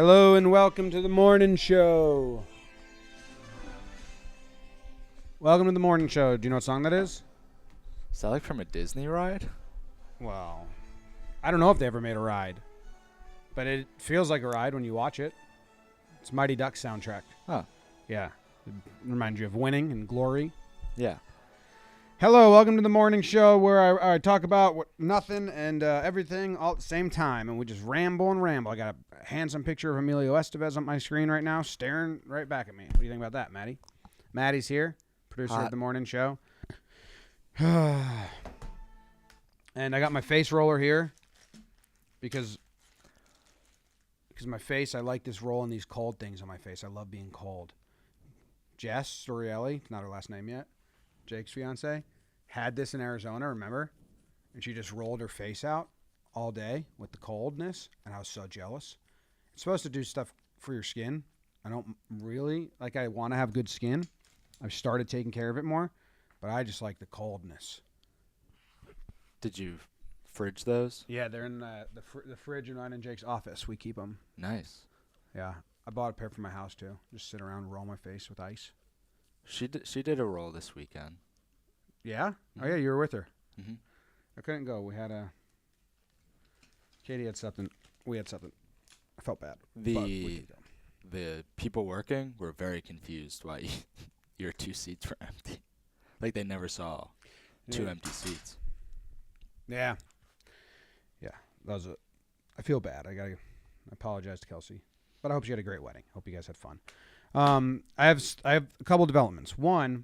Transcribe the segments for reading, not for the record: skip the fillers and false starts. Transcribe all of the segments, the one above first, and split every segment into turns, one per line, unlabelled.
Hello and welcome to the morning show. Welcome to the morning show. Do you know what song that is?
Is that like from a Disney ride?
Well, I don't know if they ever made a ride, but it feels like a ride when you watch it. It's Mighty Ducks soundtrack.
Huh.
Yeah. It reminds you of winning and glory.
Yeah.
Hello, welcome to the morning show where I talk about nothing and everything all at the same time, and we just ramble and ramble. I got a handsome picture of Emilio Estevez on my screen right now, staring right back at me. What do you think about that, Maddie? Maddie's here, producer of the morning show. And I got my face roller here because my face, I like this roll and these cold things on my face. I love being cold. Jess Storielli, not her last name yet, Jake's fiance, had this in Arizona, remember? And she just rolled her face out all day with the coldness, and I was so jealous. It's supposed to do stuff for your skin. I don't really, I want to have good skin. I've started taking care of it more, but I just like the coldness.
Did you fridge those?
Yeah, they're in the fridge in mine and Jake's office. We keep them.
Nice.
Yeah, I bought a pair for my house, too. Just sit around and roll my face with ice.
She did a roll this weekend.
Yeah?
Mm-hmm.
Oh, yeah, you were with her.
Mm-hmm.
I couldn't go. Katie had something. We had something. I felt bad.
The people working were very confused why your two seats were empty. Like they never saw two empty seats.
Yeah. Yeah. I feel bad. I apologize to Kelsey. But I hope she had a great wedding. Hope you guys had fun. I have a couple developments. One,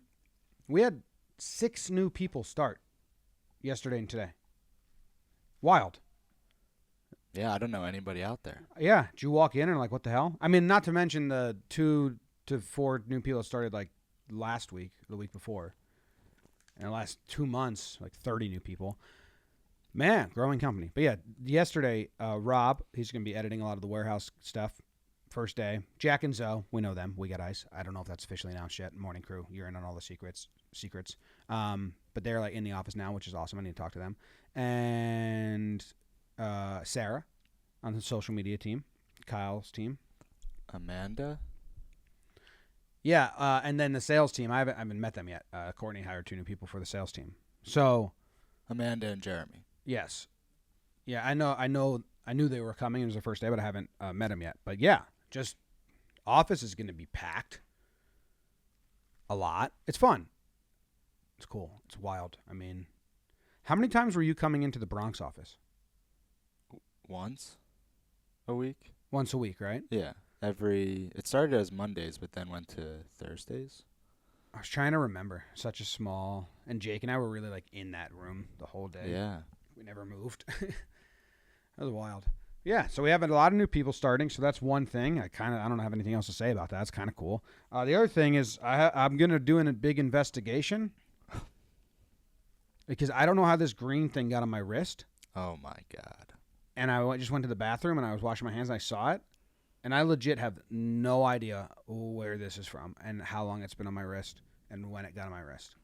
we had 6 new people start yesterday and today. Wild.
Yeah, I don't know anybody out there.
Yeah. Did you walk in and what the hell? I mean, not to mention the 2 to 4 new people that started last week, the week before. In the last 2 months, 30 new people. Man, growing company. But yeah, yesterday, Rob, he's going to be editing a lot of the warehouse stuff. First day. Jack and Zoe, we know them. We got ice. I don't know if that's officially announced yet. Morning crew, you're in on all the secrets. But they're in the office now, which is awesome. I need to talk to them. And Sarah on the social media team, Kyle's team.
Amanda?
Yeah, and then the sales team. I haven't met them yet. Courtney hired 2 new people for the sales team. So
Amanda and Jeremy.
Yes. Yeah, I knew they were coming. It was the first day, but I haven't met them yet. But yeah, just office is going to be packed a lot. It's fun. It's cool. It's wild. I mean, how many times were you coming into the Bronx office?
Once a week.
Once a week, right?
Yeah. It started as Mondays, but then went to Thursdays.
I was trying to remember. Such a small, and Jake and I were really in that room the whole day.
Yeah.
We never moved. That was wild. Yeah, so we have a lot of new people starting, so that's one thing. I don't have anything else to say about that. It's kind of cool. The other thing is I'm going to do a big investigation because I don't know how this green thing got on my wrist.
Oh, my God.
And I just went to the bathroom, and I was washing my hands, and I saw it. And I legit have no idea where this is from and how long it's been on my wrist and when it got on my wrist.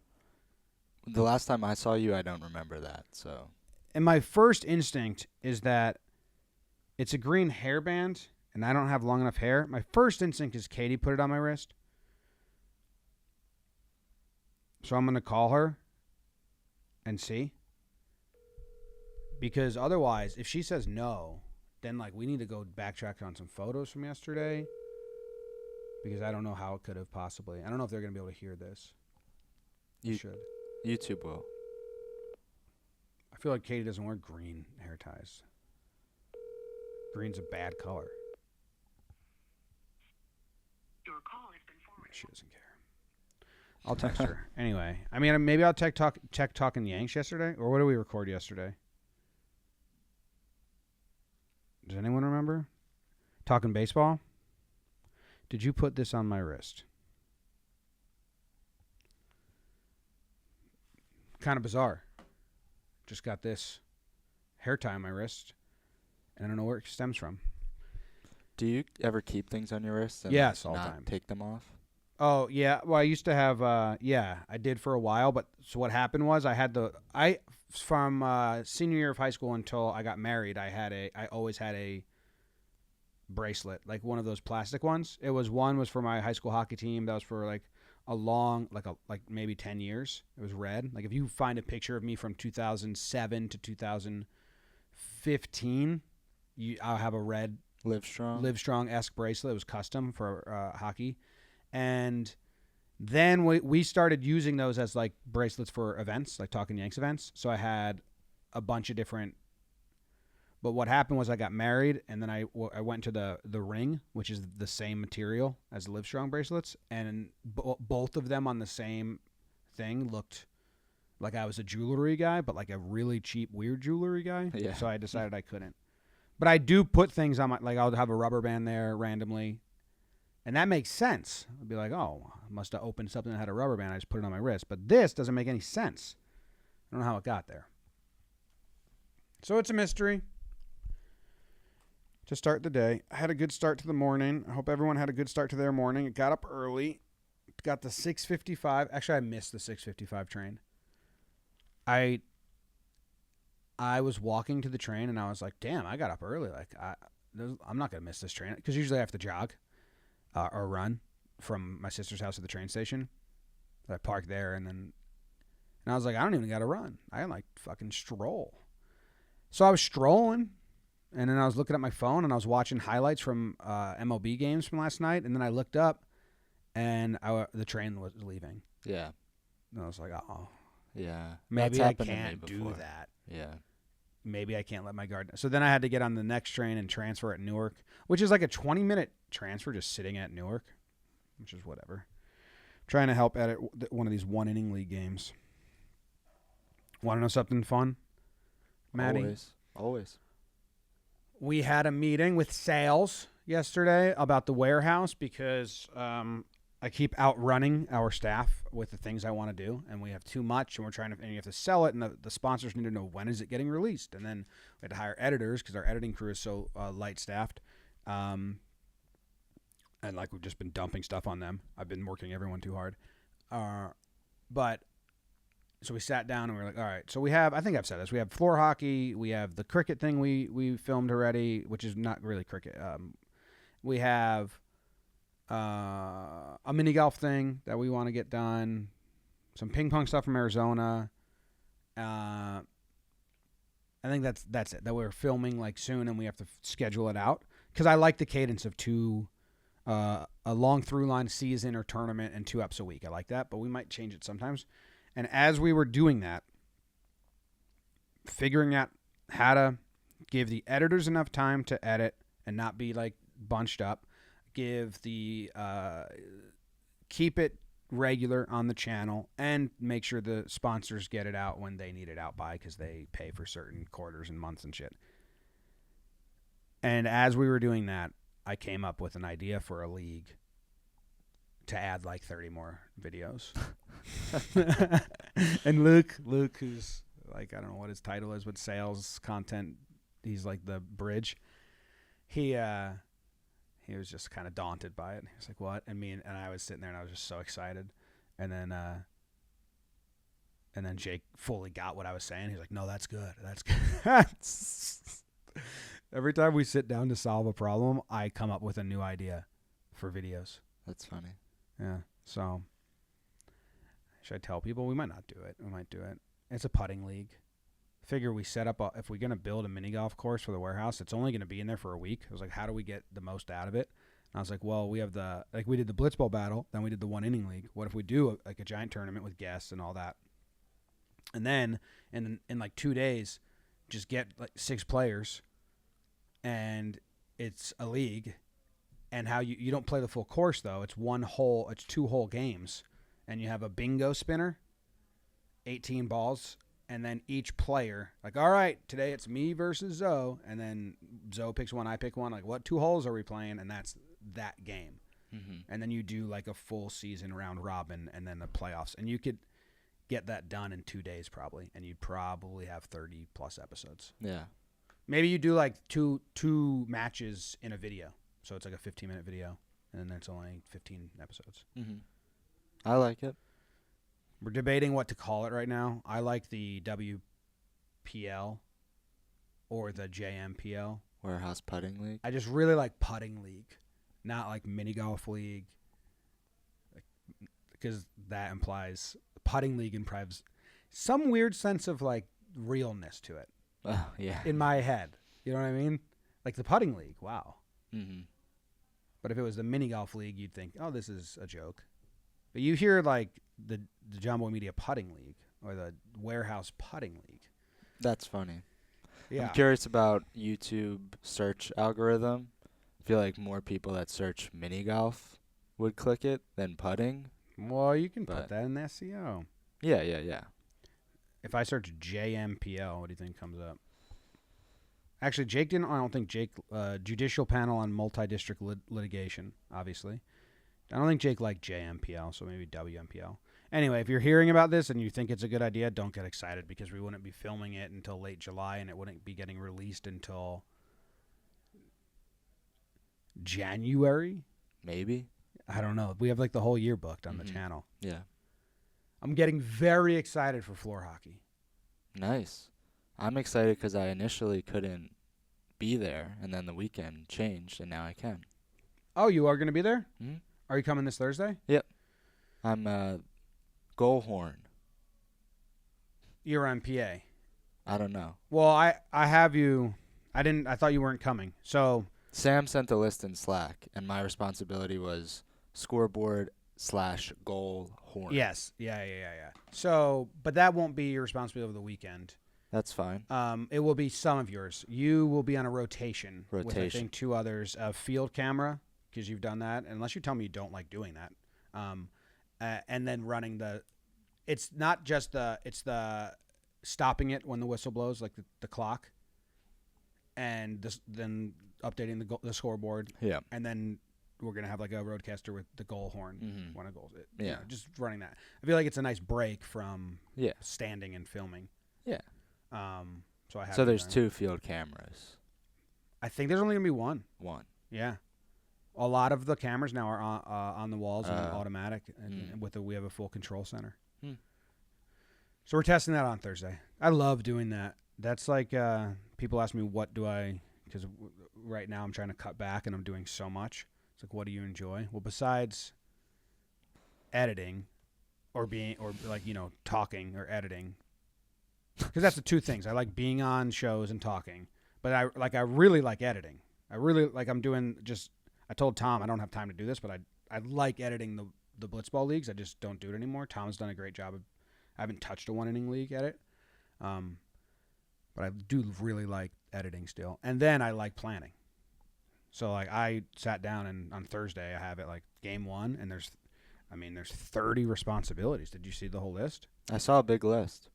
The last time I saw you, I don't remember that, so...
And my first instinct is that it's a green hairband, and I don't have long enough hair. My first instinct is Katie put it on my wrist. So I'm going to call her and see. Because otherwise, if she says no, then we need to go backtrack on some photos from yesterday. Because I don't know how it could have possibly. I don't know if they're going to be able to hear this. You should.
YouTube will.
I feel like Katie doesn't wear green hair ties. Green's a bad color.
Your call has been forwarded.
She doesn't care. I'll text her. Anyway, I mean, maybe I'll check Talking Yanks yesterday. Or what did we record yesterday? Does anyone remember? Talking baseball? Did you put this on my wrist? Kind of bizarre. Just got this hair tie on my wrist, and I don't know where it stems from.
Do you ever keep things on your wrist and
yes, all the
not
time.
Take them off?
Oh, yeah. Well, I used to have, I did for a while, but so what happened was from senior year of high school until I got married, I always had a bracelet, like one of those plastic ones. One was for my high school hockey team. That was for like a long, like maybe 10 years. It was red. Like if you find a picture of me from 2007 to 2015, I'll have a red Livestrong-esque bracelet. It was custom for hockey. And then we started using those as like bracelets for events, like Talking Yanks events. So I had a bunch of different. But what happened was I got married, and then I went to the ring, which is the same material as the Livestrong bracelets, and both of them on the same thing looked like I was a jewelry guy, but like a really cheap, weird jewelry guy.
Yeah.
So I decided I couldn't. But I do put things on my, like I'll have a rubber band there randomly, and that makes sense. I'd be like, oh, I must have opened something that had a rubber band. I just put it on my wrist. But this doesn't make any sense. I don't know how it got there. So it's a mystery. To start the day, I had a good start to the morning. I hope everyone had a good start to their morning. It got up early. Got the 6:55. Actually, I missed the 6:55 train. I was walking to the train, and I was like, damn, I got up early. Like, I'm not going to miss this train. Because usually I have to jog or run from my sister's house to the train station. I parked there, and I was like, I don't even got to run. I can, like, fucking stroll. So I was strolling. And then I was looking at my phone, and I was watching highlights from MLB games from last night. And then I looked up, and the train was leaving.
Yeah.
And I was like, oh.
Yeah.
Maybe
That's
I
happened to me
can't do
before.
that.
Yeah.
Maybe I can't let my guard. So then I had to get on the next train and transfer at Newark, which is like a 20-minute transfer just sitting at Newark, which is whatever. I'm trying to help edit one of these one-inning league games. Want to know something fun, Maddie?
Always.
We had a meeting with sales yesterday about the warehouse because I keep outrunning our staff with the things I want to do, and we have too much, and and you have to sell it, and the sponsors need to know when is it getting released, and then we had to hire editors because our editing crew is so light-staffed, and like we've just been dumping stuff on them. I've been working everyone too hard, So we sat down and we were like, all right, so we have, I think I've said this, we have floor hockey, we have the cricket thing we filmed already, which is not really cricket. We have a mini golf thing that we want to get done, some ping pong stuff from Arizona. I think that's it, that we're filming like soon and we have to schedule it out. Because I like the cadence of a long through line season or tournament and 2 eps a week. I like that, but we might change it sometimes. And as we were doing that, figuring out how to give the editors enough time to edit and not be like bunched up, give the keep it regular on the channel, and make sure the sponsors get it out when they need it out by, because they pay for certain quarters and months and shit. And as we were doing that, I came up with an idea for a league to add like 30 more videos. And Luke, who's like, I don't know what his title is, but sales content, he's like the bridge. He was just kind of daunted by it. He was like, what? And I was sitting there and I was just so excited. And then Jake fully got what I was saying. He's like, no, that's good. That's good. Every time we sit down to solve a problem, I come up with a new idea for videos.
That's funny.
Yeah. So, should I tell people? We might not do it. We might do it. It's a putting league. Figure we set up if we're going to build a mini golf course for the warehouse, it's only going to be in there for a week. I was like, how do we get the most out of it? And I was like, well, we have we did the Blitzball battle, then we did the 1-inning league. What if we do a giant tournament with guests and all that? And then in like 2 days, just get like 6 players, and it's a league. And how you don't play the full course, though. It's 2 whole games. And you have a bingo spinner, 18 balls, and then each player, like, all right, today it's me versus Zoe, and then Zoe picks one, I pick one. Like, what 2 holes are we playing? And that's that game. Mm-hmm. And then you do like a full season round robin and then the playoffs. And you could get that done in 2 days probably, and you'd probably have 30-plus episodes.
Yeah.
Maybe you do like two matches in a video. So it's like a 15-minute video, and then it's only 15 episodes.
Mm-hmm. I like it.
We're debating what to call it right now. I like the WPL or the JMPL,
Warehouse putting league.
I just really like putting league, not like mini golf league, because that implies putting league implies some weird sense of like realness to it
Oh yeah.
in my head. You know what I mean? Like the putting league. Wow.
Mm-hmm.
But if it was the mini golf league, you'd think, oh, this is a joke. But you hear like the Jomboy Media putting league or the Warehouse putting league.
That's funny.
Yeah.
I'm curious about YouTube search algorithm. I feel like more people that search mini golf would click it than putting.
Well, you can
But-
put that in the SEO.
Yeah.
If I search JMPL, what do you think comes up? Actually, Jake didn't. I don't think Jake. Judicial panel on multi-district litigation. Obviously, I don't think Jake liked JMPL, so maybe WMPL. Anyway, if you're hearing about this and you think it's a good idea, don't get excited because we wouldn't be filming it until late July, and it wouldn't be getting released until January.
Maybe.
I don't know. We have like the whole year booked on the
Mhm.
channel.
Yeah.
I'm getting very excited for floor hockey.
Nice. I'm excited because I initially couldn't be there, and then the weekend changed, and now I can.
Oh, you are going to be there?
Mhm.
Are you coming this Thursday?
I'm goal horn.
You're on PA.
I don't know.
Well, I have you. I thought you weren't coming. So
Sam sent a list in Slack, and my responsibility was scoreboard / goal horn.
yes, yeah. So, but that won't be your responsibility over the weekend.
That's fine.
It will be some of yours. You will be on a rotation with I
Rotation.
think 2 others. A field camera because you've done that. Unless you tell me you don't like doing that. And then running the. It's not just the. It's the stopping it when the whistle blows, like the clock. And then updating the scoreboard,
Yeah.
and then we're gonna have like a roadcaster with the goal horn
Mhm.
when a goal's it.
Yeah.
Just running that. I feel like it's a nice break from
Yeah.
standing and filming.
Yeah.
So I have.
So
to
there's
learn.
2 field cameras.
I think there's only gonna be one.
1.
Yeah. A lot of the cameras now are on the walls and automatic, and
Mm.
we have a full control center.
Hmm.
So we're testing that on Thursday. I love doing that. That's like people ask me because right now I'm trying to cut back and I'm doing so much. It's like, what do you enjoy? Well, besides editing or talking or editing, because that's the 2 things. I like being on shows and talking, but I really like editing. I really like I told Tom I don't have time to do this, but I like editing the blitzball leagues. I just don't do it anymore. Tom's done a great job. I haven't touched a 1-inning league edit. But I do really like editing still. And then I like planning. So like I sat down and on Thursday I have it like game 1 and there's 30 responsibilities. Did you see the whole list?
I saw a big list.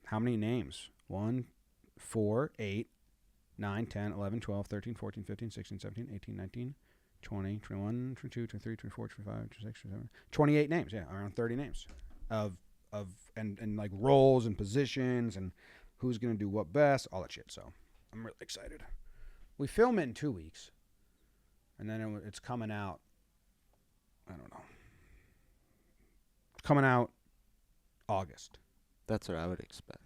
How many names? 1, 4, 8, 9, 10, 11, 12, 13, 14, 15, 16, 17, 18, 19, 20, 21, 22, 23, 24, 25, 26, 27, 28 names. Yeah, around 30 names of and like roles and positions and who's going to do what best, all that shit. So I'm really excited. We film in 2 weeks, and then it's coming out, I don't know. It's coming out August.
That's what I would expect.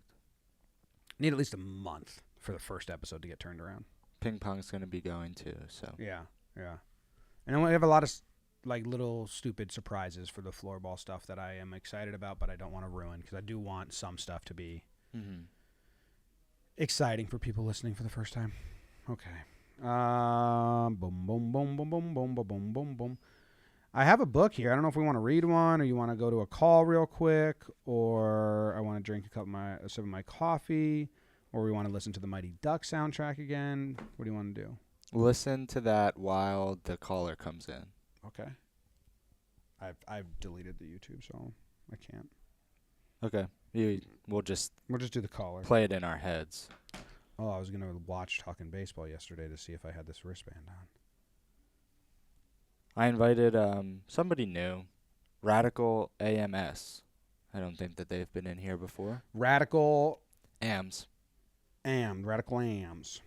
Need at least a month for the first episode to get turned around.
Ping pong's going to be going too, so.
Yeah. And then we have a lot of like little stupid surprises for the floorball stuff that I am excited about, but I don't want to ruin because I do want some stuff to be exciting for people listening for the first time. Okay. Boom, boom, boom, boom, boom, boom, boom, boom, boom, boom. I have a book here. I don't know if we want to read one or you want to go to a call real quick or I want to drink a sip of my coffee or we want to listen to the Mighty Duck soundtrack again. What do you want to do?
Listen to that while the caller comes in.
Okay. I've deleted the YouTube, so I can't.
Okay. We'll just
We'll just do the caller.
play it in our heads.
Oh, I was going to watch Talking Baseball yesterday to see if I had this wristband on.
I invited somebody new, Radical AMS. I don't think that they've been in here before.
Radical
AMS.
Radical AMs.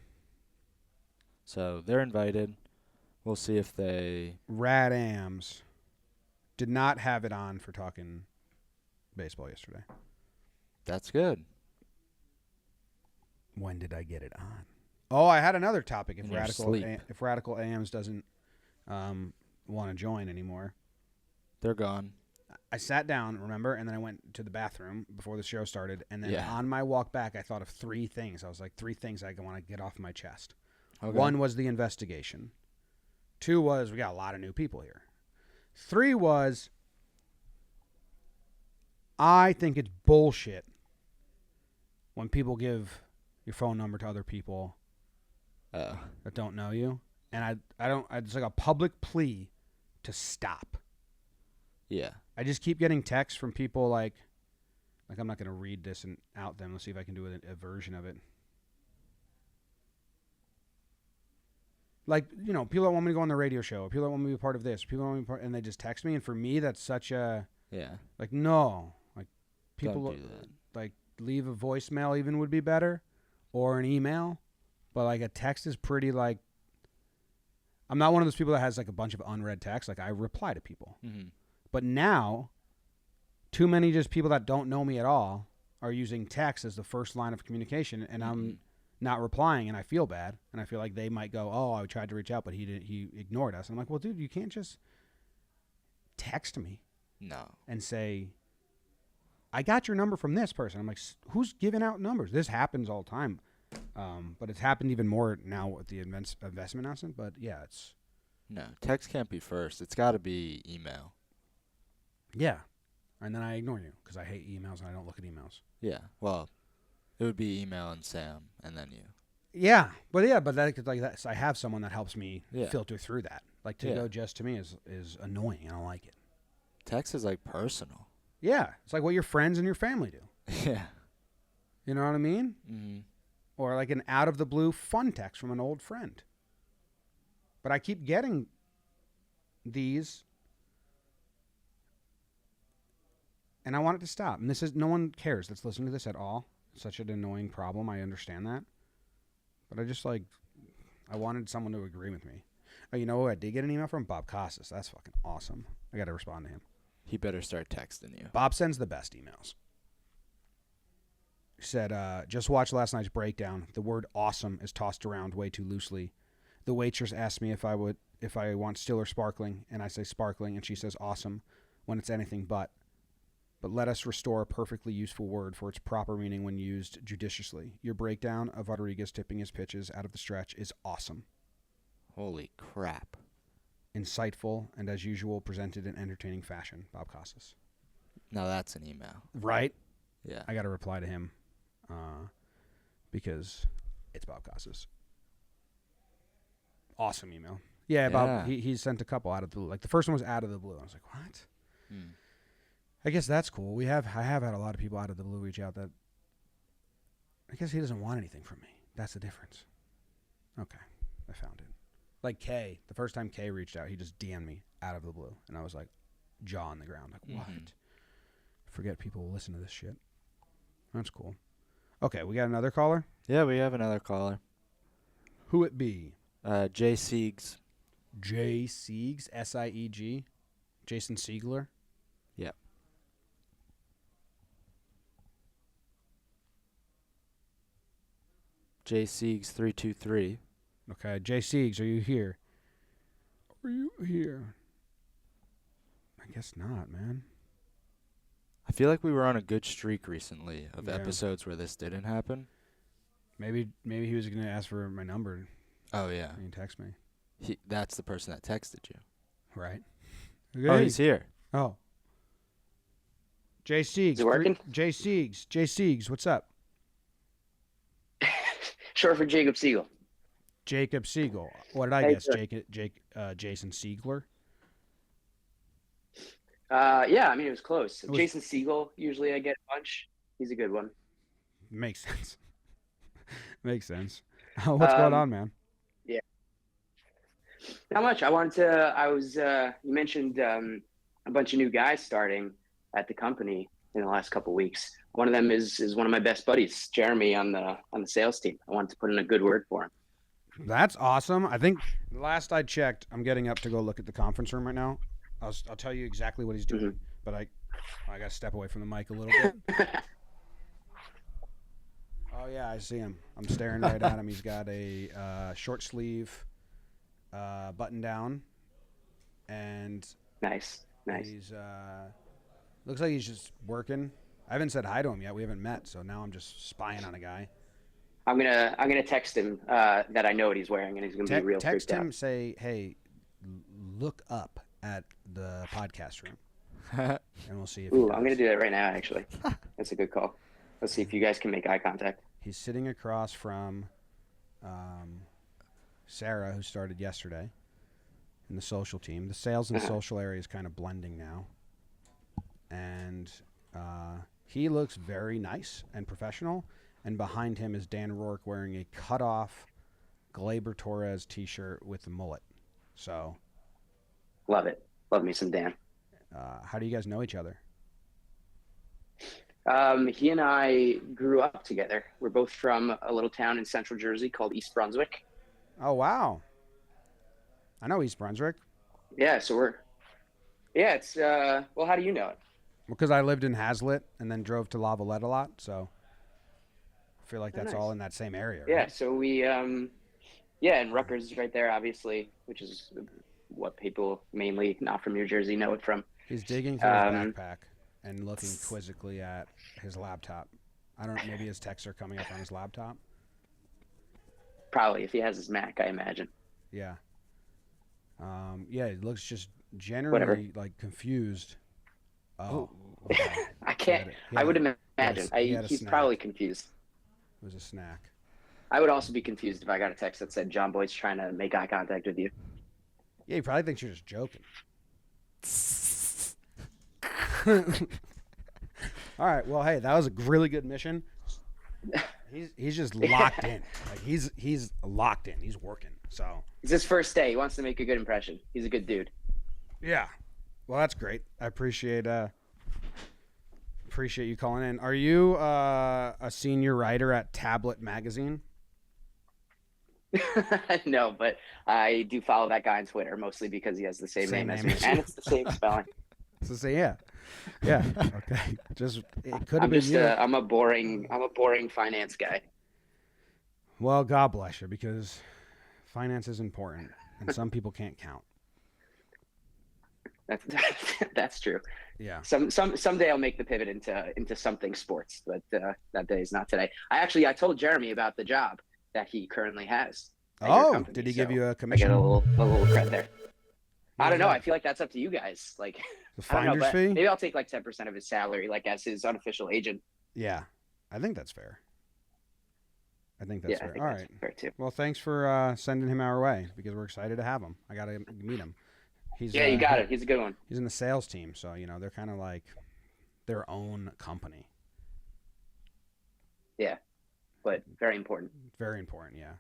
So they're invited. We'll see if they...
Rad AMs. Did not have it on for Talking Baseball yesterday.
That's good.
When did I get it on? Oh, I had another topic.
In your sleep.
If Radical AMs doesn't want to join anymore,
They're gone.
I sat down, remember, and then I went to the bathroom before the show started, and then
Yeah.
on my walk back, I thought of 3 things. I was like, 3 things I want to get off my chest.
Okay.
1 was the investigation. 2 was we got a lot of new people here. 3 was I think it's bullshit when people give your phone number to other people that don't know you, and I don't. It's like a public plea to stop.
Yeah.
I just keep getting texts from people like I'm not gonna read this and out them. Let's see if I can do a version of it. Like, you know, people that want me to go on the radio show, people that want me to be a part of this, people that want me to be part, and they just text me, and for me that's such a like no, like people
Don't do that.
like leave a voicemail even would be better, or an email, but like a text is pretty like. I'm not one of those people that has like a bunch of unread texts. Like I reply to people.
Mm-hmm.
But now, too many just people that don't know me at all are using text as the first line of communication, and I'm not replying, and I feel bad, and I feel like they might go, "Oh, I tried to reach out, but he ignored us." And I'm like, "Well, dude, you can't just text me
No.
and say, I got your number from this person." I'm like, "Who's giving out numbers?" This happens all the time, but it's happened even more now with the investment announcement. But yeah, it's
No. Text can't be first. It's got to be email.
yeah, and then I ignore you because I hate emails and I don't look at emails.
Yeah. Well, it would be email and Sam, and then you.
Yeah, but that, like that, so I have someone that helps me filter through that. Like to go just to me is annoying. I don't like it.
Text is like personal.
Yeah, it's like what your friends and your family do.
Yeah.
You know what I mean?
Mm-hmm.
Or like an out of the blue fun text from an old friend. But I keep getting these, and I want it to stop. And this is no one cares that's listening to this at all. It's such an annoying problem. I understand that. But I just like, I wanted someone to agree with me. Oh, you know what? I did get an email from Bob Costas. That's fucking awesome. I got to respond to him.
He better start texting you.
Bob sends the best emails. He said, just watched last night's breakdown. The word awesome is tossed around way too loosely. The waitress asked me if I want still or sparkling, and I say sparkling, and she says awesome when it's anything but. But let us restore a perfectly useful word for its proper meaning when used judiciously. Your breakdown of Rodriguez tipping his pitches out of the stretch is awesome.
Holy crap.
Insightful, and as usual, presented in entertaining fashion. Bob Costas.
Now that's an email.
Right?
Yeah.
I got to reply to him because it's Bob Costas. Awesome email. Yeah, Bob. He sent a couple out of the blue. Like the first one was out of the blue. I was like, what? I guess that's cool. I have had a lot of people out of the blue reach out that I guess he doesn't want anything from me. That's the difference. Okay, I found it. Like Kay, the first time Kay reached out, he just DM'd me out of the blue, and I was like, jaw on the ground, like what? Forget people will listen to this shit. That's cool. Okay, we got another caller.
Yeah, we have another caller.
Who it be?
Jay Siegs.
Jay Siegs, S-I-E-G. Jason Siegler.
Yep. Jay Siegs 323.
Okay, Jay Siegs, are you here? Are you here? I guess not, man.
I feel like we were on a good streak recently of episodes where this didn't happen.
Maybe he was going to ask for my number.
Oh, yeah.
And text me.
That's the person that texted you.
Right.
Oh, he's here.
Oh. Jay Siegs.
Is it working?
Jay Siegs, what's up?
Short for Jacob Siegel.
Jacob Siegel. What did I
Hey,
guess?
sir.
Jason Siegler?
Yeah, I mean, it was close.
It was-
Jason Siegel, usually I get a bunch. He's a good one.
Makes sense. Makes sense. What's going on, man?
Not much. You mentioned a bunch of new guys starting at the company in the last couple of weeks. One of them is one of my best buddies, Jeremy, on the sales team. I wanted to put in a good word for him.
That's awesome. I think last I checked, I'm getting up to go look at the conference room right now. I'll tell you exactly what he's doing, but I got to step away from the mic a little bit. Oh yeah, I see him. I'm staring right at him. He's got a short sleeve button down, and
Nice.
he's looks like he's just working. I haven't said hi to him yet. We haven't met, so now I'm just spying on a guy.
I'm gonna text him that I know what he's wearing, and he's gonna be real
Text
freaked
him,
out.
say, "Hey, look up at the podcast room," and we'll see if.
Ooh, I'm gonna do that right now. Actually, that's a good call. Let's see if you guys can make eye contact.
He's sitting across from Sarah, who started yesterday in the social team. The sales and social area is kind of blending now, and he looks very nice and professional. And behind him is Dan Rourke wearing a cut-off Glaber Torres T-shirt with a mullet. So,
Love it. Love me some Dan.
how do you guys know each other?
He and I grew up together. We're both from a little town in central Jersey called East Brunswick.
Oh wow, I know East Brunswick.
Yeah, so it's well, how do you know it?
Because I lived in Hazlitt and then drove to Lavalette a lot, so I feel like that's
nice.
all in that same area. Right?
Yeah, so we and Rutgers is right there, obviously, which is what people mainly not from New Jersey know it from.
He's digging through his backpack and looking quizzically at his laptop. I don't know, maybe his texts are coming up on his laptop.
Probably, if he has his Mac, I imagine.
Yeah. Yeah, he looks just generally like confused. Oh. Okay.
I can't. I would imagine. He's probably confused.
It was a snack.
I would also be confused if I got a text that said Jomboy's trying to make eye contact with you.
Yeah, he probably thinks you're just joking. All right. Well, hey, that was a really good mission. He's just locked in. Like he's locked in. He's working. So
it's his first day. He wants to make a good impression. He's a good dude.
Yeah. Well, that's great. I appreciate you calling in. Are you a senior writer at Tablet Magazine?
No, but I do follow that guy on Twitter mostly because he has the same name as me, and it's the same spelling.
So yeah. Okay. Just it could have been you.
I'm a boring finance guy.
Well, God bless you, because finance is important, and some people can't count.
That's true.
Yeah.
Someday I'll make the pivot into something sports, but that day is not today. I told Jeremy about the job that he currently has.
Oh, company, did he give you a commission?
I get a little cred there. I don't know. I feel like that's up to you guys. Like
the finder's fee.
Maybe I'll take like 10% of his salary, like as his unofficial agent.
Yeah, I think that's fair. I think that's fair.
I think
All
that's
right.
fair too.
Well, thanks for sending him our way, because we're excited to have him. I got to meet him.
You got it. He's a good one.
He's in the sales team, so they're kind of like their own company.
Yeah, but very important.
Very important, yeah.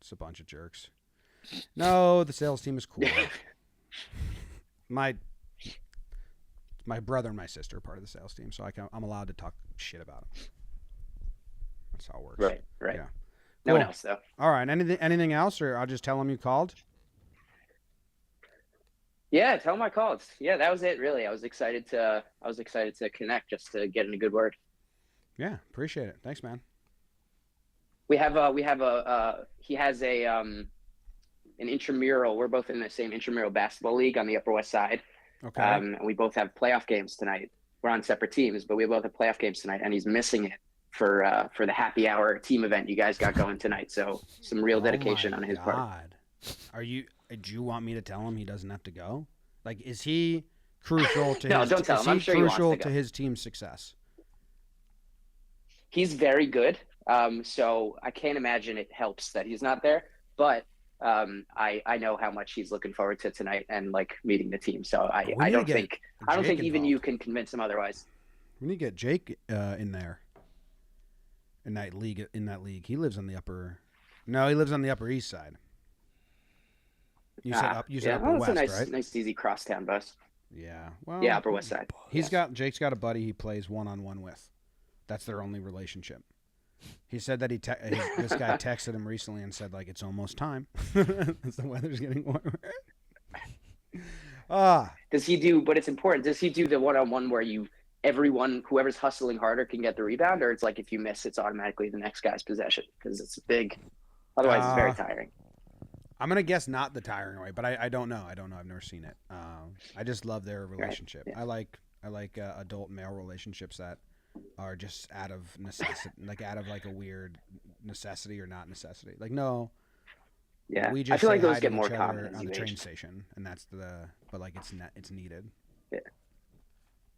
It's a bunch of jerks. No, the sales team is cool. My brother and my sister are part of the sales team, so I'm allowed to talk shit about them. That's how it works.
Right.
Yeah.
No one else though.
All right. Anything else, or I'll just tell them you called?
Yeah, tell him I called. Yeah, that was it. Really, I was excited to connect, just to get in a good word.
Yeah, appreciate it. Thanks, man.
He has an intramural. We're both in the same intramural basketball league on the Upper West Side.
Okay.
And we both have playoff games tonight. We're on separate teams, but we both have playoff games tonight, and he's missing it for the happy hour team event you guys got going tonight. So some real dedication on his part.
Do you want me to tell him he doesn't have to go? Like, is he crucial to
No,
his
don't tell him. I'm sure he wants
crucial
to
to
go.
his team's success?
He's very good. So I can't imagine it helps that he's not there, but I know how much he's looking forward to tonight and like meeting the team. So I don't think even you can convince him otherwise.
We need to get Jake in there. In that league, he lives on the upper. No, he lives on the Upper East Side. You said Upper West,
it's a
right?
nice, easy crosstown bus.
Yeah. Well.
Yeah, Upper West Side.
Jake's got a buddy he plays one-on-one with. That's their only relationship. He said that this guy texted him recently and said, like, it's almost time. As the weather's getting warmer.
Does he do? But it's important. Does he do the one-on-one where you whoever's hustling harder can get the rebound, or it's like if you miss, it's automatically the next guy's possession because it's big. Otherwise, it's very tiring.
I'm gonna guess not the tiring way, but I don't know. I've never seen it. I just love their relationship.
Right.
Yeah. I like adult male relationships that are just out of necessity, like out of like a weird necessity or not necessity. Like no,
Yeah,
we just
I feel like
say
those
hi
get
to
more
each
common
other
as
on
you
the train
age.
station, and that's but like it's needed.
Yeah.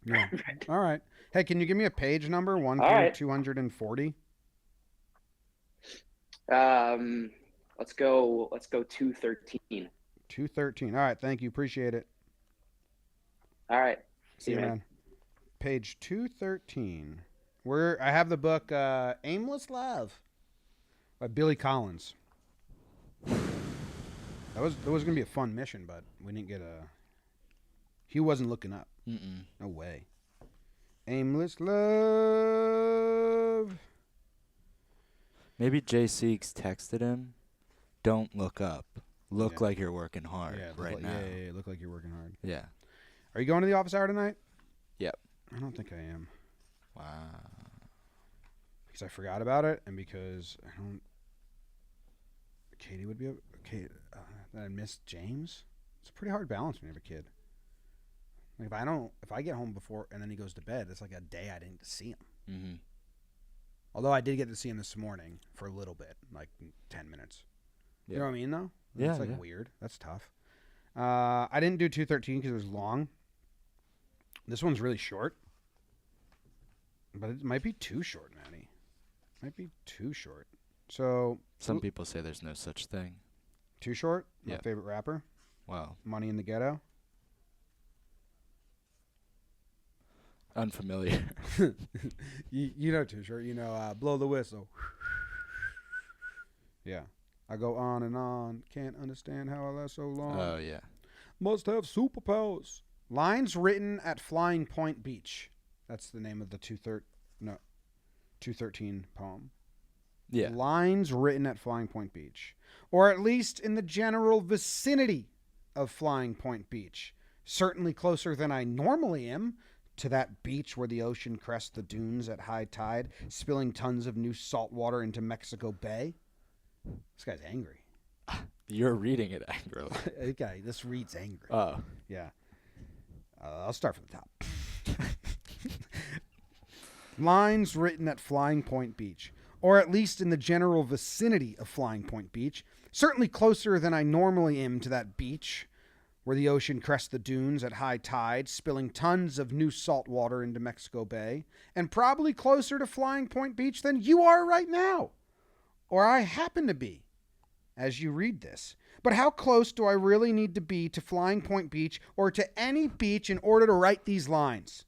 Yeah. All right. Hey, can you give me a page number 1
All
through
right.
240?
Let's go 213.
213. All right. Thank you. Appreciate it.
All right.
See you, man. Page 213. I have the book Aimless Love by Billy Collins. That was gonna be a fun mission, but we didn't get he wasn't looking up. No way. Aimless Love.
Maybe Jay Seeks texted him, "Don't look up. Look
Yeah.
like you're working hard right now."
Yeah, look like you're working hard.
Yeah.
Are you going to the office hour tonight?
Yep.
I don't think I am.
Wow.
Because I forgot about it, and because I don't. Katie would be okay. That I missed James. It's a pretty hard balance when you have a kid. Like if I get home before and then he goes to bed, it's like a day I didn't see him.
Mm-hmm.
Although I did get to see him this morning for a little bit, like 10 minutes.
Yeah.
You know what I mean, though?
Yeah.
It's like weird. That's tough. I didn't do 213 because it was long. This one's really short. But it might be too short, Maddie. Might be too short. So
Some people say there's no such thing.
Too Short, my
Yeah.
favorite rapper.
Wow.
Money in the Ghetto.
Unfamiliar.
You know Too Short. You know Blow the Whistle. Yeah. I go on and on. Can't understand how I last so long.
Oh, yeah.
Must have superpowers. Lines written at Flying Point Beach. That's the name of the 213 poem.
Yeah.
Lines written at Flying Point Beach. Or at least in the general vicinity of Flying Point Beach. Certainly closer than I normally am to that beach where the ocean crests the dunes at high tide, spilling tons of new salt water into Mexico Bay. This guy's angry.
You're reading it angrily.
This reads angry.
Oh.
Yeah. I'll start from the top. Lines written at Flying Point Beach, or at least in the general vicinity of Flying Point Beach, certainly closer than I normally am to that beach where the ocean crests the dunes at high tide, spilling tons of new salt water into Mexico Bay, and probably closer to Flying Point Beach than you are right now, or I happen to be, as you read this. But how close do I really need to be to Flying Point Beach or to any beach in order to write these lines?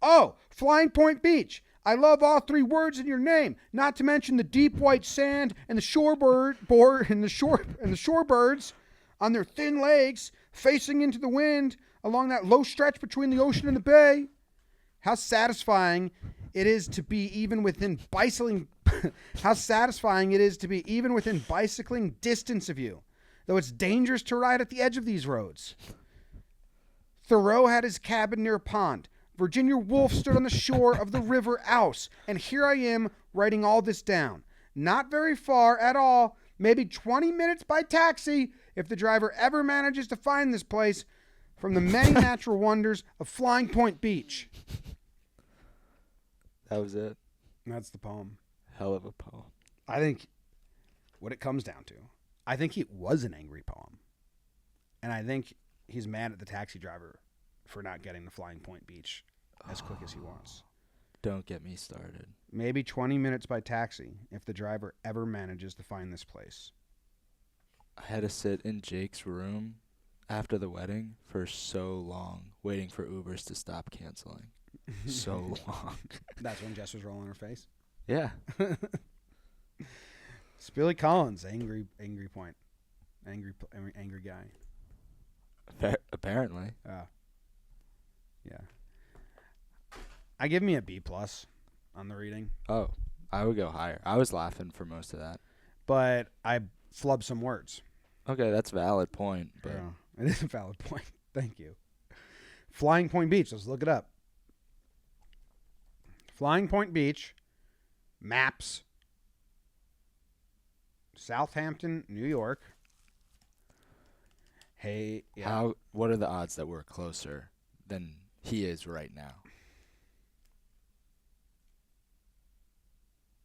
Oh, Flying Point Beach. I love all three words in your name, not to mention the deep white sand and the shorebirds on their thin legs facing into the wind along that low stretch between the ocean and the bay. How satisfying it is to be even within bicycling distance of you, though it's dangerous to ride at the edge of these roads. Thoreau had his cabin near a pond. Virginia Woolf stood on the shore of the river Ouse, and here I am writing all this down. Not very far at all, maybe 20 minutes by taxi, if the driver ever manages to find this place, from the many natural wonders of Flying Point Beach.
That was it.
That's the poem.
Hell of a poem.
I think what it comes down to, I think it was an angry poem. And I think he's mad at the taxi driver for not getting to Flying Point Beach as quick as he wants.
Don't get me started.
Maybe 20 minutes by taxi if the driver ever manages to find this place.
I had to sit in Jake's room after the wedding for so long, waiting for Ubers to stop canceling. So long.
That's when Jess was rolling her face.
Yeah.
It's Billy Collins, angry point. Angry guy.
Apparently.
Yeah. I give me a B+ on the reading.
Oh, I would go higher. I was laughing for most of that.
But I flubbed some words.
Okay, that's a valid point. But
Yeah, it is a valid point. Thank you. Flying Point Beach. Let's look it up. Flying Point Beach, maps, Southampton, New York. Hey, yeah.
What are the odds that we're closer than he is right now?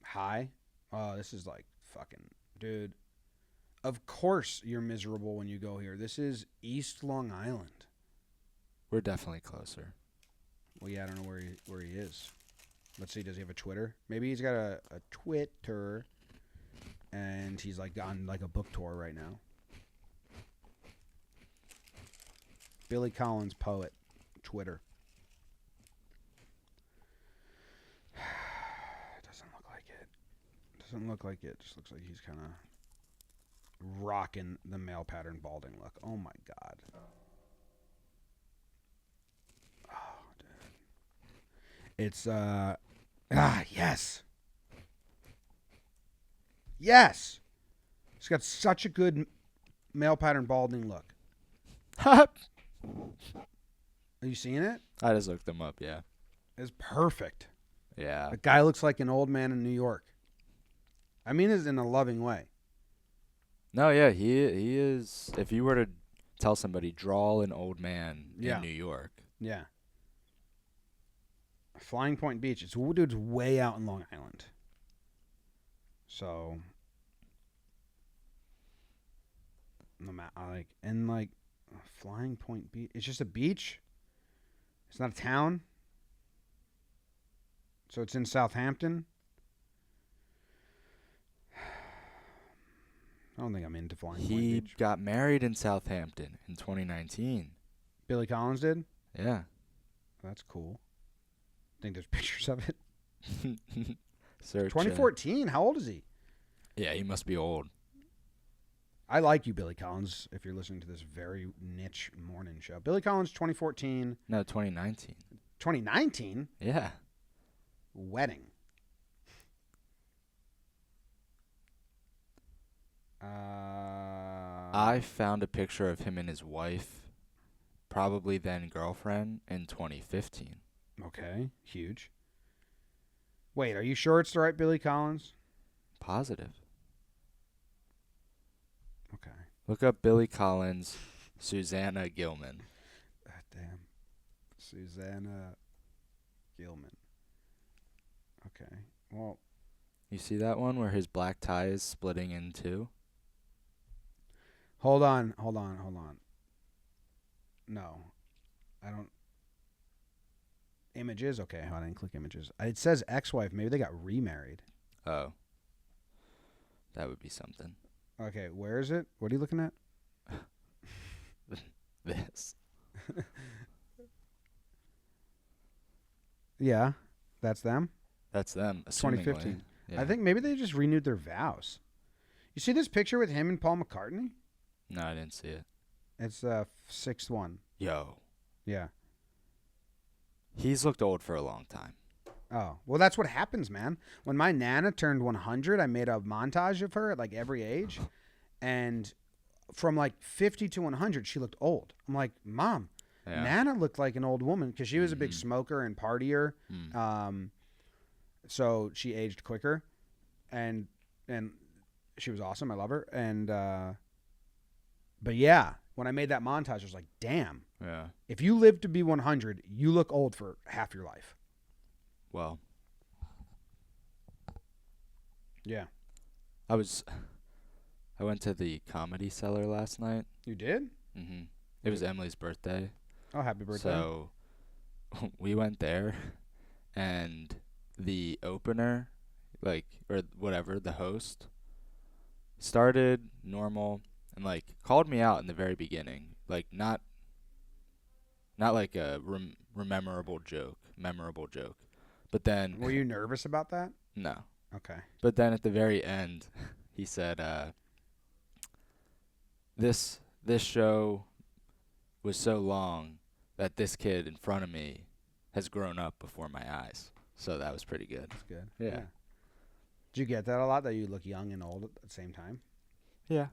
High. Oh, this is like fucking, dude. Of course you're miserable when you go here. This is East Long Island.
We're definitely closer.
Well, yeah, I don't know where he is. Let's see. Does he have a Twitter? Maybe he's got a Twitter, and he's like on like a book tour right now. Billy Collins, poet, Twitter. Doesn't look like it. Doesn't look like it. Just looks like he's kind of rocking the male pattern balding look. Oh my god. Oh, dude. It's yes. Yes. He's got such a good male pattern balding look. Are you seeing it?
I just looked them up, yeah.
It's perfect.
Yeah.
The guy looks like an old man in New York. I mean it in a loving way.
No, yeah, he is. If you were to tell somebody, draw an old man
Yeah.
in New York.
Yeah. Flying Point Beach. It's dude's way out in Long Island. So Flying Point Beach. It's just a beach. It's not a town. So it's in Southampton. I don't think I'm into Flying Point
He
Beach.
got married in Southampton in 2019.
Billy Collins did?
Yeah.
That's cool. Think there's pictures of it.
Search.
2014. How old is he?
Yeah, he must be old.
I like you, Billy Collins, if you're listening to this very niche morning show. Billy Collins, 2014.
No, 2019.
2019?
Yeah.
Wedding.
I found a picture of him and his wife, probably then girlfriend, in 2015.
Okay, huge. Wait, are you sure it's the right Billy Collins?
Positive.
Okay.
Look up Billy Collins, Susanna Gilman.
Damn. Susanna Gilman. Okay. Well,
You see that one where his black tie is splitting in two?
hold on. No. I don't. Images? Okay, hold on. I didn't click images. It says ex-wife. Maybe they got remarried.
Oh. That would be something.
Okay, where is it? What are you looking at?
This.
Yeah, that's them.
That's them, assumingly.
2015.
Yeah.
I think maybe they just renewed their vows. You see this picture with him and Paul McCartney?
No, I didn't see it.
It's sixth one.
Yo.
Yeah.
He's looked old for a long time.
Oh, well, that's what happens, man. When my Nana turned 100, I made a montage of her at like every age. And from like 50 to 100, she looked old. I'm like, Mom,
Yeah.
Nana looked like an old woman because she was a big smoker and partier. So she aged quicker. And she was awesome. I love her. And, but yeah, when I made that montage, I was like, damn.
Yeah.
If you live to be 100, you look old for half your life.
Well.
Yeah.
I went to the Comedy Cellar last night.
You did?
Mm-hmm. It was Emily's birthday.
Oh, happy birthday.
So we went there, and the opener, or whatever, the host, started normal and, called me out in the very beginning. Not like a memorable joke. But then...
Were you nervous about that?
No.
Okay.
But then at the very end, he said, this show was so long that this kid in front of me has grown up before my eyes. So that was pretty good.
That's good.
Yeah.
Did you get that a lot, that you look young and old at the same time?
Yeah.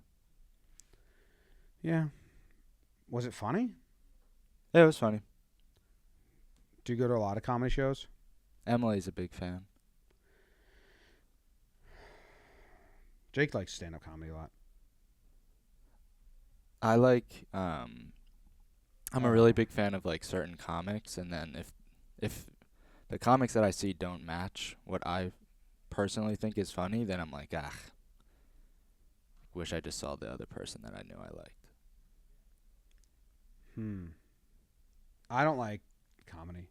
Yeah. Was it funny?
Yeah, it was funny.
Do you go to a lot of comedy shows?
Emily's a big fan.
Jake likes stand-up comedy a lot.
I like I'm a really big fan of like certain comics, and then if the comics that I see don't match what I personally think is funny, then I'm like, wish I just saw the other person that I knew I liked.
I don't like comedy.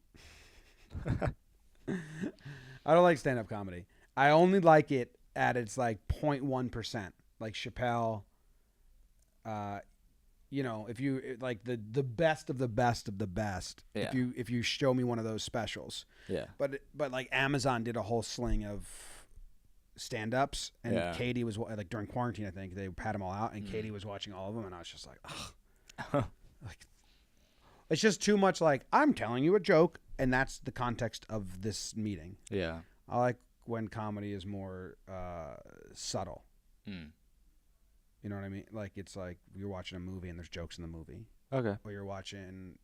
I don't like stand-up comedy. I only like it at its like 0.1%, like Chappelle. You know, if you like the best of the best of the best.
Yeah.
If you show me one of those specials.
Yeah.
But like Amazon did a whole sling of stand-ups, and
Yeah.
Katie was like during quarantine. I think they had them all out, and Katie was watching all of them, and I was just like, ugh. Like, it's just too much. Like, I'm telling you a joke, and that's the context of this meeting.
Yeah.
I like when comedy is more subtle. You know what I mean? Like, it's like you're watching a movie and there's jokes in the movie.
Okay.
Or you're watching,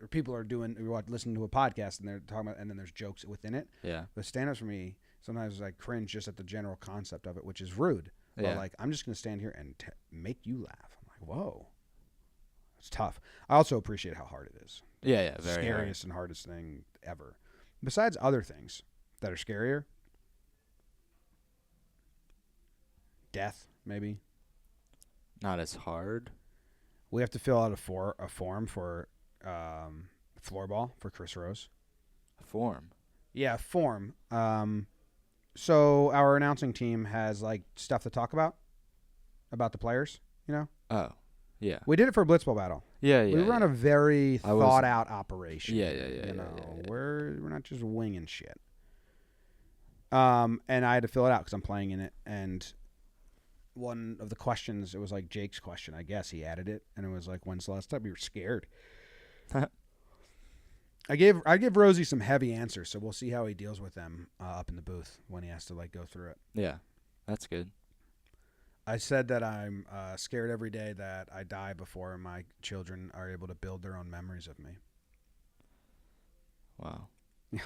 or people are doing, you're listening to a podcast and they're talking about, and then there's jokes within it.
Yeah.
But stand-ups for me, sometimes I cringe just at the general concept of it, which is rude.
Yeah.
But like, I'm just going to stand here and make you laugh. I'm like, whoa. It's tough. I also appreciate how hard it is.
Yeah, yeah, very
Scariest and hardest thing ever. Besides other things that are scarier. Death, maybe.
Not as hard.
We have to fill out a form for floorball for Chris Rose.
A form.
Yeah, form. So our announcing team has like stuff to talk about the players. You know.
Oh, yeah.
We did it for a Blitzball battle.
Yeah, yeah.
We run a very thought out operation.
Yeah.
You know, we're not just winging shit. And I had to fill it out because I'm playing in it, and one of the questions, it was like Jake's question, I guess. He added it, and it was like, when's the last time you were scared? I give Rosie some heavy answers, so we'll see how he deals with them up in the booth when he has to like go through it.
Yeah, that's good.
I said that I'm scared every day that I die before my children are able to build their own memories of me.
Wow.
Yeah,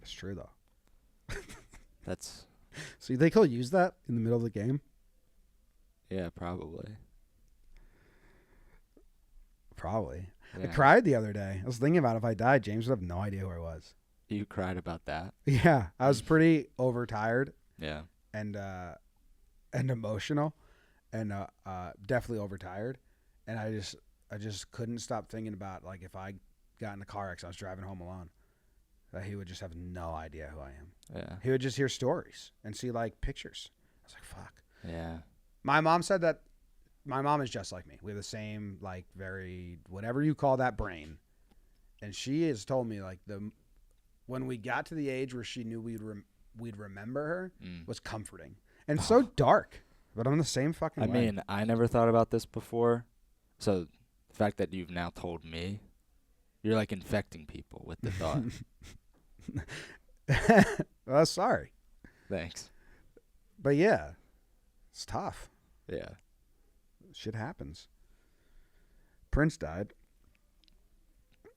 it's true though.
That's.
So you think he'll use that in the middle of the game?
Yeah, probably.
Probably.
Yeah.
I cried the other day. I was thinking about if I died, James would have no idea who I was.
You cried about that?
Yeah, I was pretty overtired.
Yeah.
And emotional, and definitely overtired, and I just couldn't stop thinking about like if I got in a car accident, I was driving home alone, that he would just have no idea who I am.
Yeah.
He would just hear stories and see like pictures. I was like, fuck.
Yeah.
My mom said that my mom is just like me. We have the same like very whatever you call that brain, and she has told me like when we got to the age where she knew we'd remember her was comforting. And so dark, but I'm the same fucking way.
I mean, I never thought about this before. So the fact that you've now told me, you're like infecting people with the thought.
Well, sorry.
Thanks.
But yeah, it's tough.
Yeah.
Shit happens. Prince died.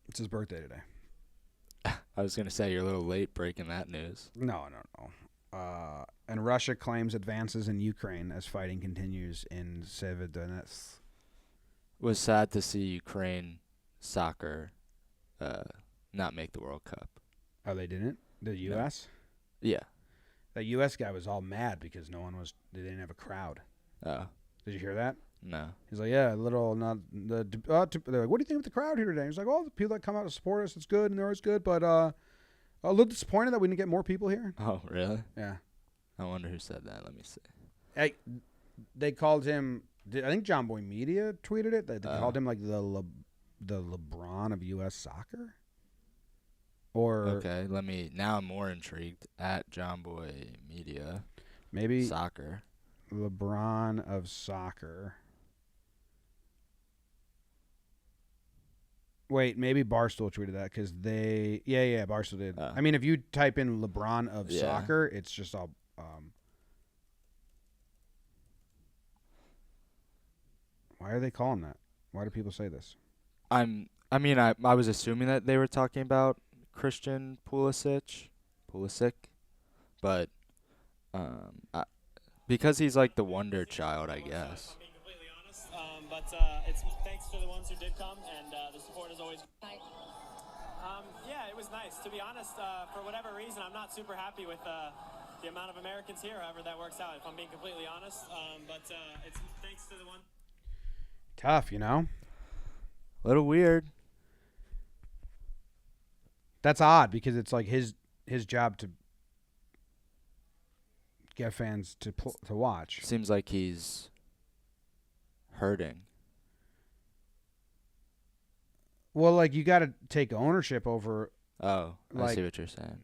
It's his birthday today.
I was going to say you're a little late breaking that news.
No. And Russia claims advances in Ukraine as fighting continues in Severodonetsk.
It was sad to see Ukraine soccer not make the World Cup.
Oh, they didn't? The U.S.?
Yeah.
That U.S. guy was all mad because they didn't have a crowd.
Oh.
Did you hear that?
No.
He's like, yeah, they're like, what do you think of the crowd here today? He's like, oh, the people that come out to support us, it's good, and they're always good, but a little disappointed that we didn't get more people here.
Oh, really?
Yeah.
I wonder who said that. Let me see.
They called him, I think Jomboy Media tweeted it. They called him like the LeBron of U.S. soccer. Or
okay, now I'm more intrigued. At Jomboy Media.
Maybe
soccer.
LeBron of soccer. Wait, maybe Barstool tweeted that because yeah, Barstool did. I mean, if you type in LeBron of soccer, it's just all. Why are they calling that? Why do people say this?
I was assuming that they were talking about Christian Pulisic. Pulisic, but because he's like the wonder child, I guess.
I'm being completely honest, but it's thanks to the ones who did come, and the support is always. Yeah, it was nice. To be honest, for whatever reason, I'm not super happy with the amount of Americans here. However, that works out. If I'm being completely honest, but it's thanks to the one.
Tough, you know.
A little weird.
That's odd because it's like his job to get fans to watch.
Seems like he's hurting.
Well, like you got to take ownership over.
Oh, I
like,
see what you're saying.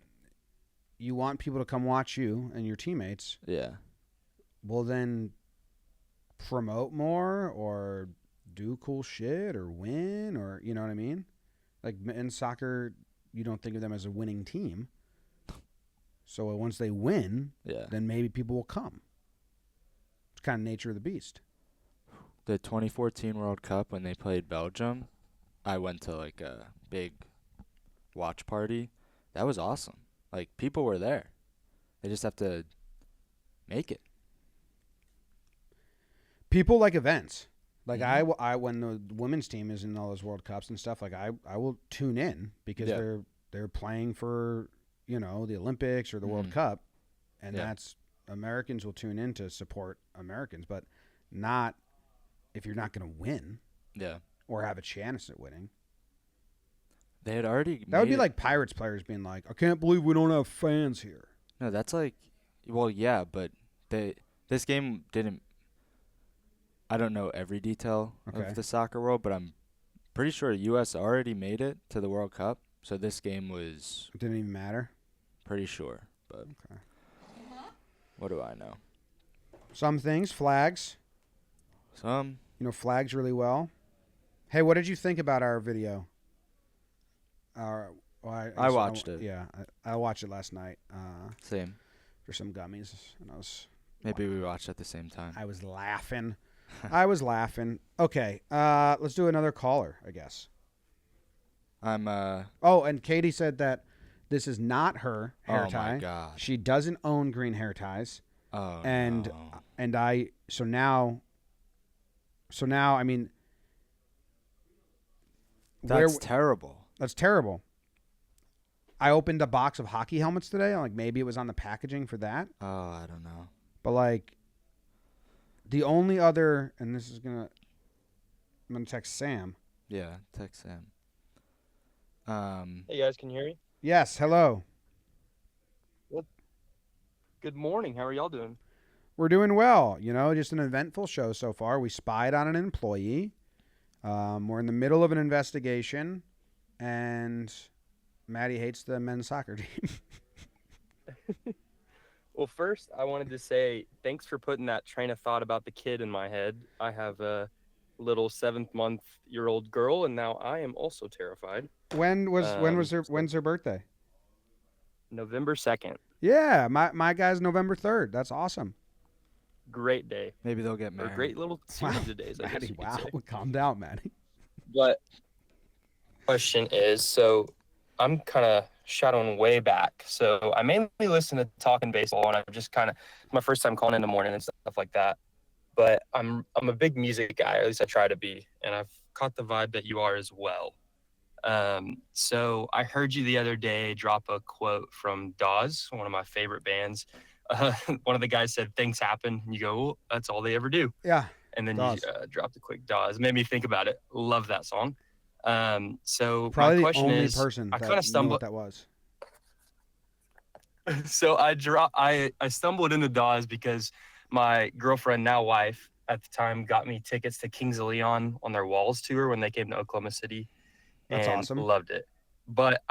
You want people to come watch you and your teammates.
Yeah.
Well, then promote more or do cool shit or win or, you know what I mean? Like in soccer, you don't think of them as a winning team. So once they win, then maybe people will come. It's kind of nature of the beast.
The 2014 World Cup, when they played Belgium, I went to like a big watch party. That was awesome. Like people were there. They just have to make it.
People like events. Like I when the women's team is in all those World Cups and stuff, like I will tune in because they're playing for, you know, the Olympics or the World Cup, and that's Americans will tune in to support Americans, but not if you're not going to win.
Yeah.
Or have a chance at winning.
They had already.
That would be like Pirates players being like, "I can't believe we don't have fans here."
No, that's like, well, yeah, but this game didn't. I don't know every detail of the soccer world, but I'm pretty sure U.S. already made it to the World Cup, so this game was.
It didn't even matter.
Pretty sure, but what do I know?
Some things, flags.
Some.
You know flags really well. Hey, what did you think about our video?
I watched it.
Yeah, I watched it last night.
Same.
For some gummies, and I was.
Maybe we watched at the same time.
I was laughing. Okay, let's do another caller, I guess. Oh, and Katie said that this is not her hair tie.
Oh my God.
She doesn't own green hair ties.
Oh.
And
no.
and I so now I mean.
That's terrible.
That's terrible. I opened a box of hockey helmets today. Like maybe it was on the packaging for that.
Oh, I don't know.
But like the only other, and this is I'm gonna text Sam.
Yeah, text Sam.
Hey guys, can you hear me?
Yes. Hello.
Good morning. How are y'all doing?
We're doing well. You know, just an eventful show so far. We spied on an employee. We're in the middle of an investigation, and Maddie hates the men's soccer team.
Well, first, I wanted to say thanks for putting that train of thought about the kid in my head. I have a little 7-month-old girl, and now I am also terrified.
When's her birthday?
November 2nd.
Yeah, my guy's November 3rd. That's awesome.
Great day.
Maybe they'll get married.
Or great little series of days, I guess
Maddie,
you could
wow.
say.
Calm down, Maddie.
But question is, so I'm kind of shadowing way back. So I mainly listen to Talking Baseball, and I'm just kind of my first time calling in the morning and stuff like that. But I'm a big music guy, at least I try to be, and I've caught the vibe that you are as well. So I heard you the other day drop a quote from Dawes, one of my favorite bands. One of the guys said, "Things happen." And you go, well, that's all they ever do.
Yeah.
And then
Dawes.
you dropped a quick Dawes. It made me think about it. Love that song. So
Probably
my
the
question
only
is,
person
I
that
kind of
knew
stumbled.
what that was.
So I stumbled into Dawes because my girlfriend, now wife, at the time got me tickets to Kings of Leon on their Walls tour when they came to Oklahoma City.
That's
and
awesome.
Loved it. But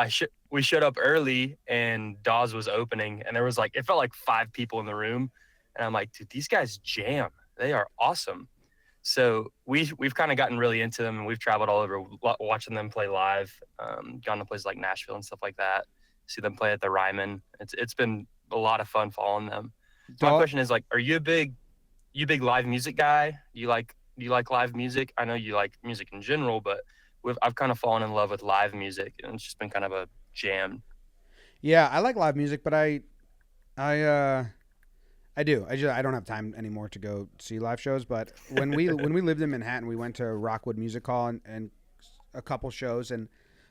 we showed up early and Dawes was opening, and there was it felt like 5 people in the room, and I'm like, dude, these guys jam. They are awesome. So we've kind of gotten really into them, and we've traveled all over watching them play live. Gone to places like Nashville and stuff like that. See them play at the Ryman. It's been a lot of fun following them. So my question is, are you a big live music guy? Do you like live music? I know you like music in general, but I've kind of fallen in love with live music, and it's just been kind of a jam.
Yeah, I like live music, but I do. I don't have time anymore to go see live shows. But when we lived in Manhattan, we went to Rockwood Music Hall and a couple shows. And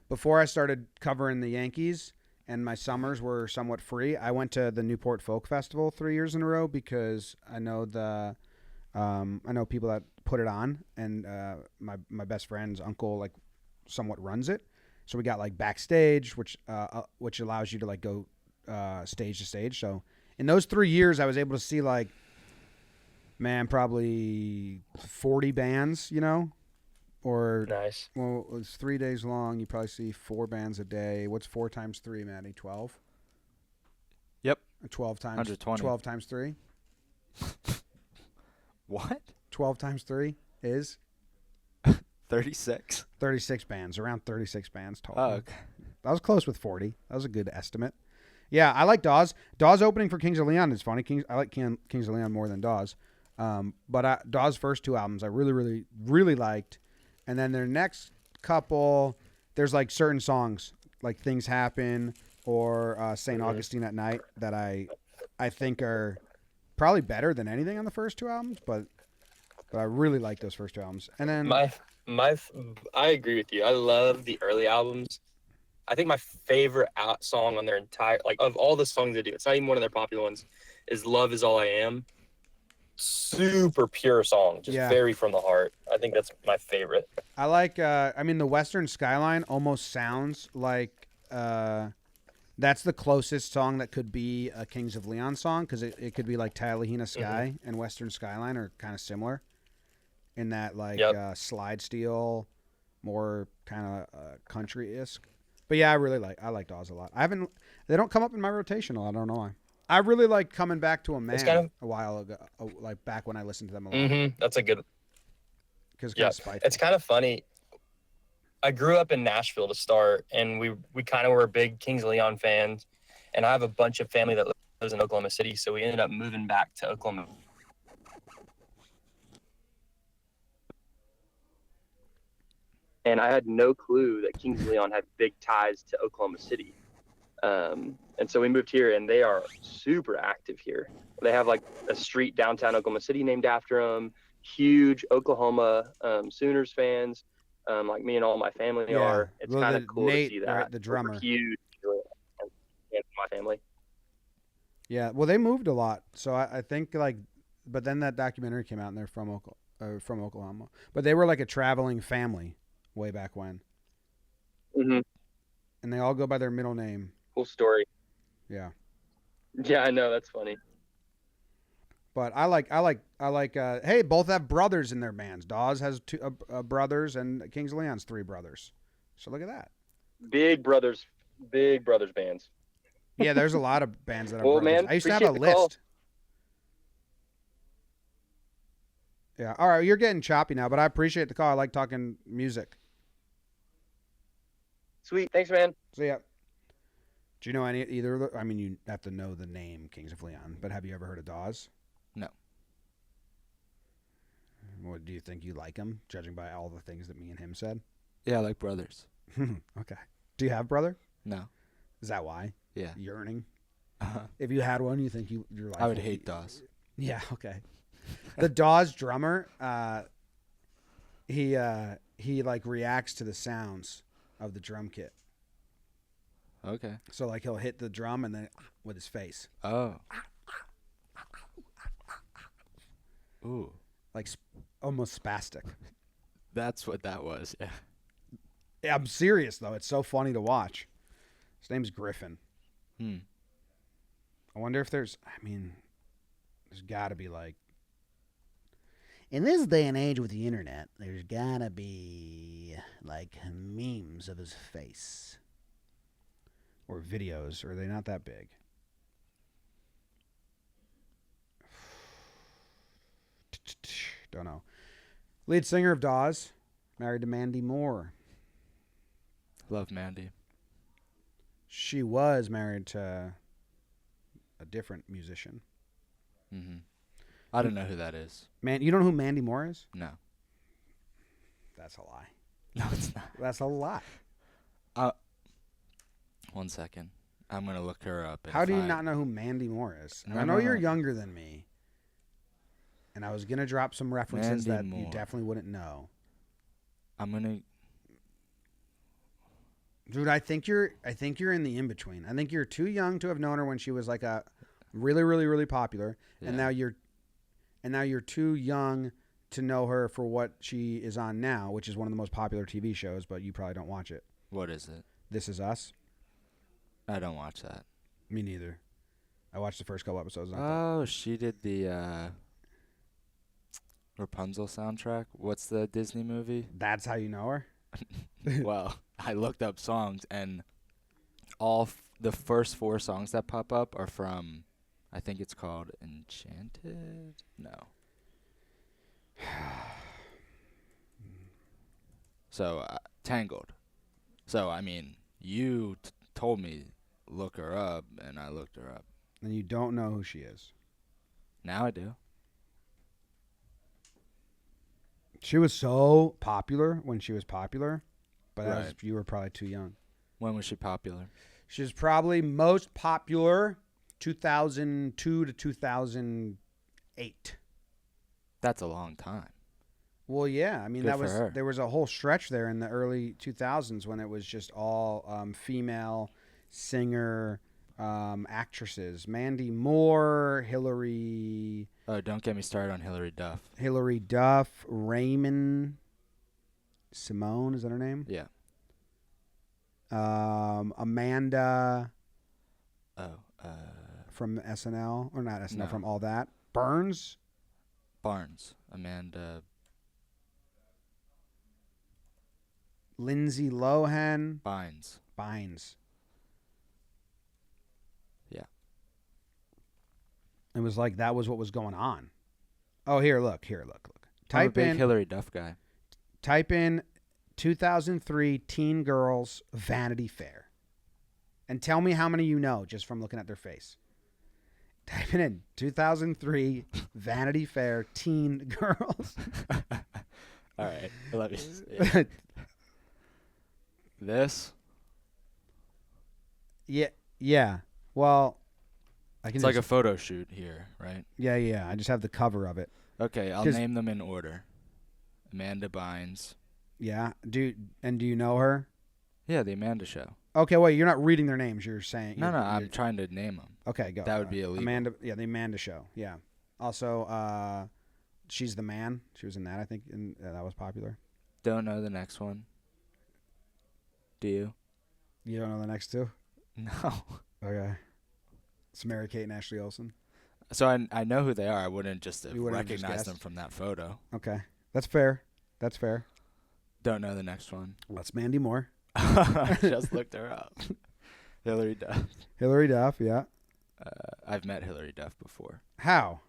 before I started covering the Yankees and my summers were somewhat free, I went to the Newport Folk Festival 3 years in a row because I know people that put it on, and my best friend's uncle like somewhat runs it. So we got like backstage, which allows you to like go stage to stage. So in those 3 years, I was able to see like, man, probably 40 bands, or
Nice.
well, it was 3 days long. You probably see 4 bands a day. What's 4 times 3, Maddie? 12?
Yep.
12 times
120.
12 times 3?
What?
12 times 3 is
36.
36 bands, around 36 bands total.
Oh, okay.
That was close with 40. That was a good estimate. Yeah, I like Dawes. Dawes opening for Kings of Leon is funny. I like Kings of Leon more than Dawes. But Dawes' first 2 albums I really, really, really liked. And then their next couple, there's like certain songs, like Things Happen or St. Augustine at Night, that I think are probably better than anything on the first 2 albums. But I really like those first 2 albums. And then
I agree with you. I love the early albums. I think my favorite song on their entire, like, of all the songs they do, it's not even one of their popular ones, is Love Is All I Am. Super pure song, just very from the heart. I think that's my favorite.
I like, the Western Skyline almost sounds like that's the closest song that could be a Kings of Leon song, because it could be like Talihina Sky and Western Skyline are kind of similar in that, like, slide steel, more kind of country-esque. But yeah, I like Dawes a lot. They don't come up in my rotation a lot. I don't know why. I really like Coming Back to a Man a while ago, like back when I listened to them a lot.
That's a good.
Because
it's kind of funny. I grew up in Nashville to start, and we kind of were big Kings of Leon fans, and I have a bunch of family that lives in Oklahoma City, so we ended up moving back to Oklahoma. And I had no clue that Kings of Leon had big ties to Oklahoma City. And so we moved here, and they are super active here. They have like a street downtown Oklahoma City named after them. Huge Oklahoma Sooners fans, like me and all my family are. It's kind of cool to see that.
Right, the drummer.
We're huge in my family.
Yeah, well, they moved a lot, so I think like, but then that documentary came out, and they're from Oklahoma. But they were like a traveling family way back when.
Mm-hmm.
And they all go by their middle name.
Cool story.
Yeah.
Yeah, I know, that's funny.
But I like. Hey, both have brothers in their bands. Dawes has 2 brothers, and Kings of Leon's 3 brothers. So look at that.
Big brothers bands.
Yeah, there's a lot of bands that have
Well,
brothers.
man,
I used to have a
appreciate the call.
list. Yeah. All right, you're getting choppy now, but I appreciate the call. I like talking music.
Sweet, thanks, man.
So yeah. Do you know either of the? I mean, you have to know the name Kings of Leon, but have you ever heard of Dawes?
No.
What do you think? You like him, judging by all the things that me and him said?
Yeah, I like brothers.
Okay. Do you have a brother?
No.
Is that why?
Yeah.
Yearning.
Uh-huh.
If you had one, you think your life?
I would hate Dawes.
Yeah. Okay. The Dawes drummer, he like reacts to the sounds of the drum kit.
Okay.
So like he'll hit the drum and then with his face.
Oh. Ooh.
Like almost spastic.
That's what that was. Yeah.
Yeah, I'm serious though. It's so funny to watch. His name's Griffin. I wonder if there's got to be like, in this day and age with the internet, there's got to be like memes of his face. Or videos. Or are they not that big? Don't know. Lead singer of Dawes, married to Mandy Moore.
Love Mandy.
She was married to a different musician.
Mm-hmm. I don't know who that is.
Man, you don't know who Mandy Moore is?
No.
That's a lie.
No, it's not.
That's a lie.
1 second. I'm gonna look her up. And
How
if
do you
I-
not know who Mandy Moore is?
No,
I know
no,
you're
no.
younger than me, and I was gonna drop some references
Mandy
that you
Moore.
definitely wouldn't know.
I'm gonna.
Dude, I think you're in the in between. I think you're too young to have known her when she was like a really, really, really popular, and
Yeah.
now you're too young to know her for what she is on now, which is one of the most popular TV shows. But you probably don't watch it.
What is it?
This Is Us.
I don't watch that.
Me neither. I watched the first couple episodes.
Oh, she did the Rapunzel soundtrack. What's the Disney movie?
That's how you know her.
Well, I looked up songs, and the first 4 songs that pop up are from, I think it's called Enchanted. No. So Tangled. So I mean, you told me look her up, and I looked her up.
And you don't know who she is.
Now I do.
She was so popular when she was popular, but
Right.
you were probably too young.
When was she popular?
She was probably most popular 2002 to 2008.
That's a long time.
Well, yeah. I mean,
Good
that
for
was
her.
there was a whole stretch there in the early 2000s when it was just all female singer actresses. Mandy Moore, Hillary
Oh, don't get me started on Hillary Duff.
Raymond Simone, is that her name?
Yeah.
Amanda
Oh,
from SNL, or not SNL,
No.
from All That. Burns,
Barnes, Amanda.
Lindsay Lohan,
Bynes.
Bynes.
Yeah.
It was like that was what was going on. Oh, look.
I'm a
Type
big
in
Hillary Duff guy.
2003 teen girls Vanity Fair. And tell me how many you know just from looking at their face. Type it in 2003 Vanity Fair teen girls.
All right. Let me see. This?
Yeah. Well, I can
It's
just,
like a photo shoot here, right?
yeah. I just have the cover of it.
Okay, I'll
'Cause-
name them in order. Amanda Bynes.
Yeah. Do you know her?
Yeah, the Amanda Show.
Okay, wait. You're not reading their names. You're saying
No,
you're-
I'm
you're-
trying to name them.
Okay, go.
That would be illegal.
The Amanda Show. Yeah. Also, She's the Man. She was in that, I think, and that was popular.
Don't know the next one. Do you?
You don't know the next two?
No.
Okay. It's Mary Kate and Ashley Olsen.
So I know who they are. I wouldn't just have
You wouldn't have just
recognized them
guessed?
from that photo.
Okay, that's fair.
Don't know the next one.
Well, that's Mandy Moore,
I just looked her up. Hillary Duff.
Hillary Duff. Yeah.
I've met Hillary Duff before.
How?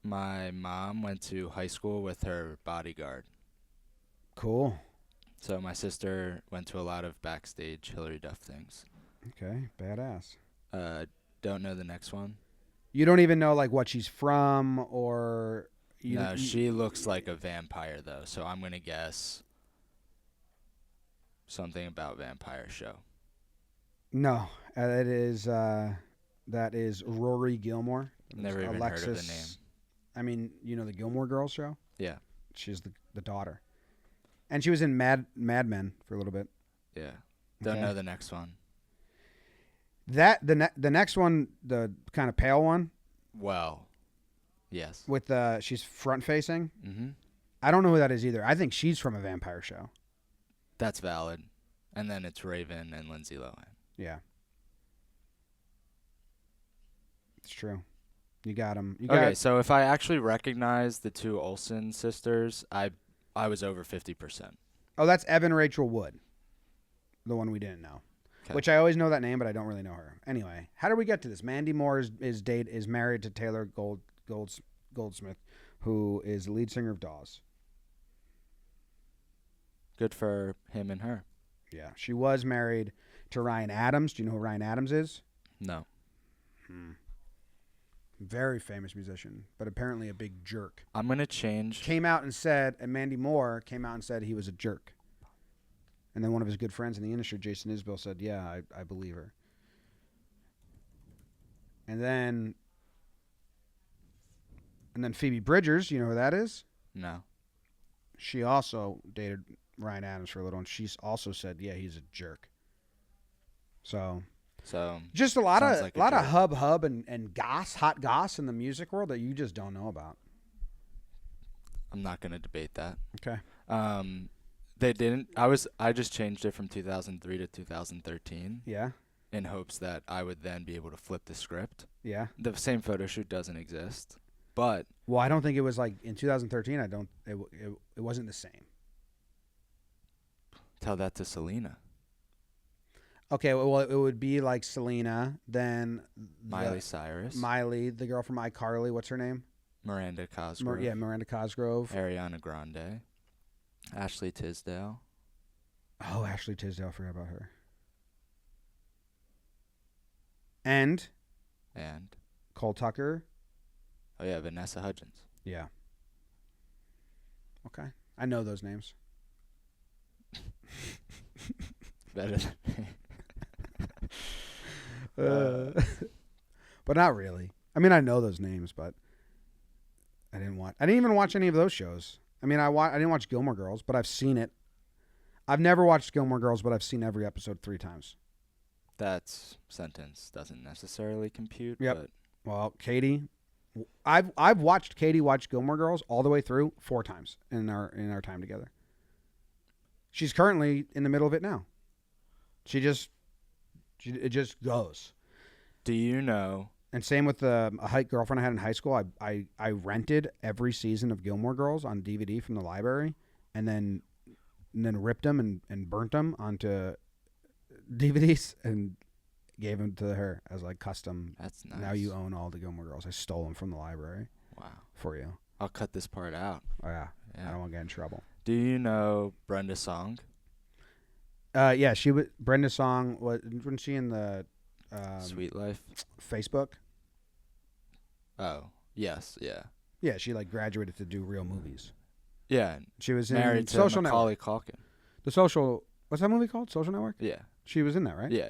My mom went to high school with her bodyguard.
Cool.
So my sister went to a lot of backstage Hillary Duff things.
Okay, badass.
Don't know the next one.
You don't even know like what she's from, or
No, she looks like a vampire though, so I'm gonna guess something about vampire show.
No, that is Rory Gilmore.
Never even heard of the name.
I mean, you know the Gilmore Girls show?
Yeah,
She's the daughter. And she was in Mad Men for a little bit.
yeah. Don't
Okay.
know the next one.
The next one, the kind of pale one
Well, yes.
with she's front facing.
Mm-hmm.
I don't know who that is either. I think she's from a vampire show.
That's valid. And then it's Raven and Lindsay Lohan.
Yeah. It's true. You got him.
Okay, so if I actually recognize the two Olsen sisters, I was over 50%.
Oh, that's Evan Rachel Wood. The one we didn't know.
'Kay.
Which I always know that name, but I don't really know her. Anyway, how did we get to this? Mandy Moore is married to Taylor Goldsmith, who is the lead singer of Dawes.
Good for him and her.
Yeah, she was married to Ryan Adams. Do you know who Ryan Adams is?
No.
Very famous musician, but apparently a big jerk.
I'm going to change.
And Mandy Moore came out and said he was a jerk. And then one of his good friends in the industry, Jason Isbell, said, yeah, I believe her. And then Phoebe Bridgers, you know who that is?
No.
She also dated Ryan Adams for a little, and she's also said, yeah, he's a jerk. So just a lot
sounds
of
like a
lot of
jerk.
hub and goss, hot goss in the music world that you just don't know about.
I'm not gonna debate that.
Okay.
They didn't. I just changed it from 2003 to 2013
Yeah.
in hopes that I would then be able to flip the script.
Yeah.
The same photo shoot doesn't exist, but
Well, I don't think it was like in 2013. It wasn't the same.
tell that to Selena.
Okay. Well, it would be like Selena, then
Miley Cyrus.
Miley, the girl from iCarly. What's her name?
Miranda Cosgrove.
Miranda Cosgrove.
Ariana Grande. Ashley Tisdale.
Oh, Ashley Tisdale. I forgot about her. And Cole Tucker.
Oh yeah, Vanessa Hudgens.
Yeah. Okay. I know those names.
Better than me.
But not really. I mean, I know those names, but I didn't even watch any of those shows. I mean, I didn't watch Gilmore Girls, but I've seen it. I've never watched Gilmore Girls, but I've seen every episode 3 times.
That sentence doesn't necessarily compute.
Yep.
But
Well, Katie, I've watched Katie watch Gilmore Girls all the way through 4 times in our time together. She's currently in the middle of it now. It just goes.
do you know?
And same with a girlfriend I had in high school. I rented every season of Gilmore Girls on DVD from the library, and then ripped them and burnt them onto DVDs and gave them to her as like custom.
That's nice.
Now you own all the Gilmore Girls. I stole them from the library.
Wow.
For you.
I'll cut this part out.
Oh yeah.
Yeah.
I don't want to get in trouble.
Do you know Brenda Song?
Yeah, she was Brenda Song. Wasn't she in the
Sweet Life?
Facebook?
Oh, yes, yeah.
Yeah, she like graduated to do real movies.
Yeah,
She was in
married to
Social
Macaulay
Network.
Culkin.
The Social. What's that movie called? Social Network.
Yeah,
She was in that, right?
yeah.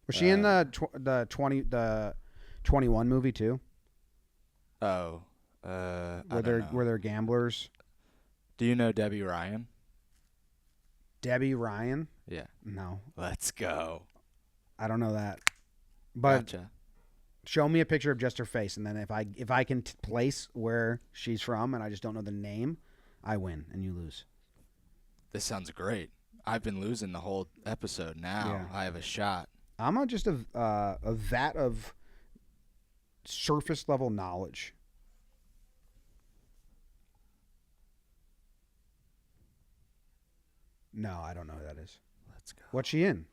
Was she in the 21 movie too?
Oh,
Were
I don't know.
there gamblers?
Do you know Debbie Ryan?
Debbie Ryan?
Yeah.
No,
Let's go.
I don't know that. But
Gotcha.
show me a picture of just her face, and then if I can place where she's from, and I just don't know the name, I win and you lose.
This sounds great. I've been losing the whole episode. Now
Yeah.
I have a shot.
I'm just a vat of surface level knowledge. No, I don't know who that is.
Let's go.
What's she in?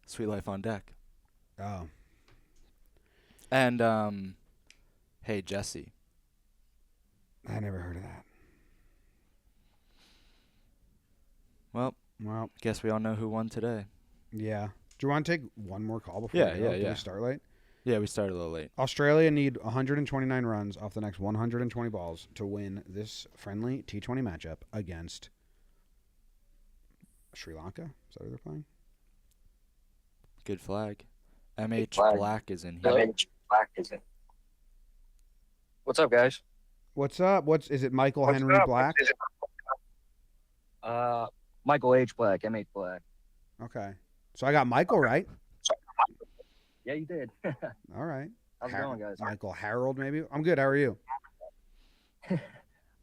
Sweet Life on Deck.
Oh,
And Hey Jesse.
I never heard of that.
Well,
Well,
guess we all know who won today.
yeah. Do you want to take one more call before
Yeah,
we go?
yeah,
Did
yeah.
we start late?
Yeah, we started a little late.
Australia need 129 runs off the next 120 balls to win this friendly T20 matchup against Sri Lanka. Is that who they're playing?
Good flag. MH
flag.
Black is in
Hello?
here.
Black is it? What's up, guys?
What's up? Is it Michael
What's
Henry
up?
Black?
Michael H. Black, M8 Black.
Okay. So I got Michael right.
Yeah, you did.
All right.
How's it going, guys?
Michael Harold, maybe? I'm good. How are you?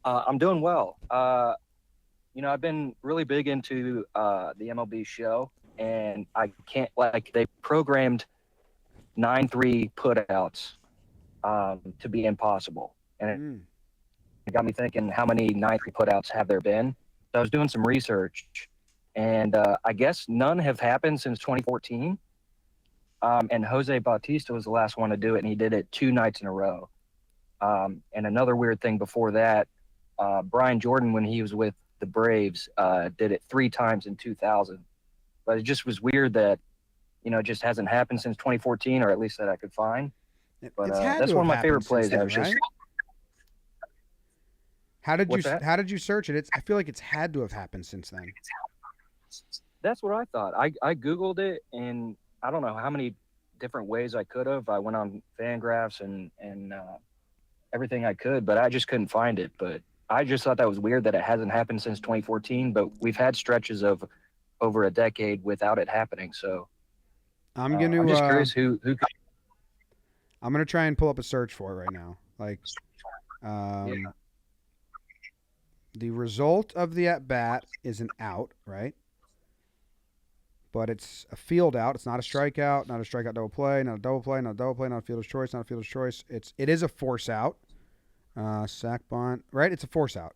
I'm doing well. I've been really big into the MLB show, and I can't, they programmed 9-3 putouts to be impossible. And it got me thinking, how many 9-3 putouts have there been? So I was doing some research, and I guess none have happened since 2014. And Jose Bautista was the last one to do it, and he did it 2 nights in a row. And another weird thing before that, Brian Jordan, when he was with the Braves, did it 3 times in 2000. But it just was weird that, it just hasn't happened since 2014, or at least that I could find. But
It's had
that's
to
one of
have
my favorite
happened
plays.
since then,
I was just,
right?
What's that?
How did you search it? I feel like it's had to have happened since then.
that's what I thought. I Googled it, and I don't know how many different ways I could have. I went on Fangraphs and everything I could, but I just couldn't find it. But I just thought that was weird that it hasn't happened since 2014. But we've had stretches of over a decade without it happening. So
I'm
I'm just curious who could.
I'm gonna try and pull up a search for it right now. Like, the result of the at bat is an out, right? But it's a field out. It's not a strikeout, not a strikeout double play, not a double play, not a double play, not a fielder's choice, not a fielder's choice. It is a force out. Sack bunt, right? It's a force out.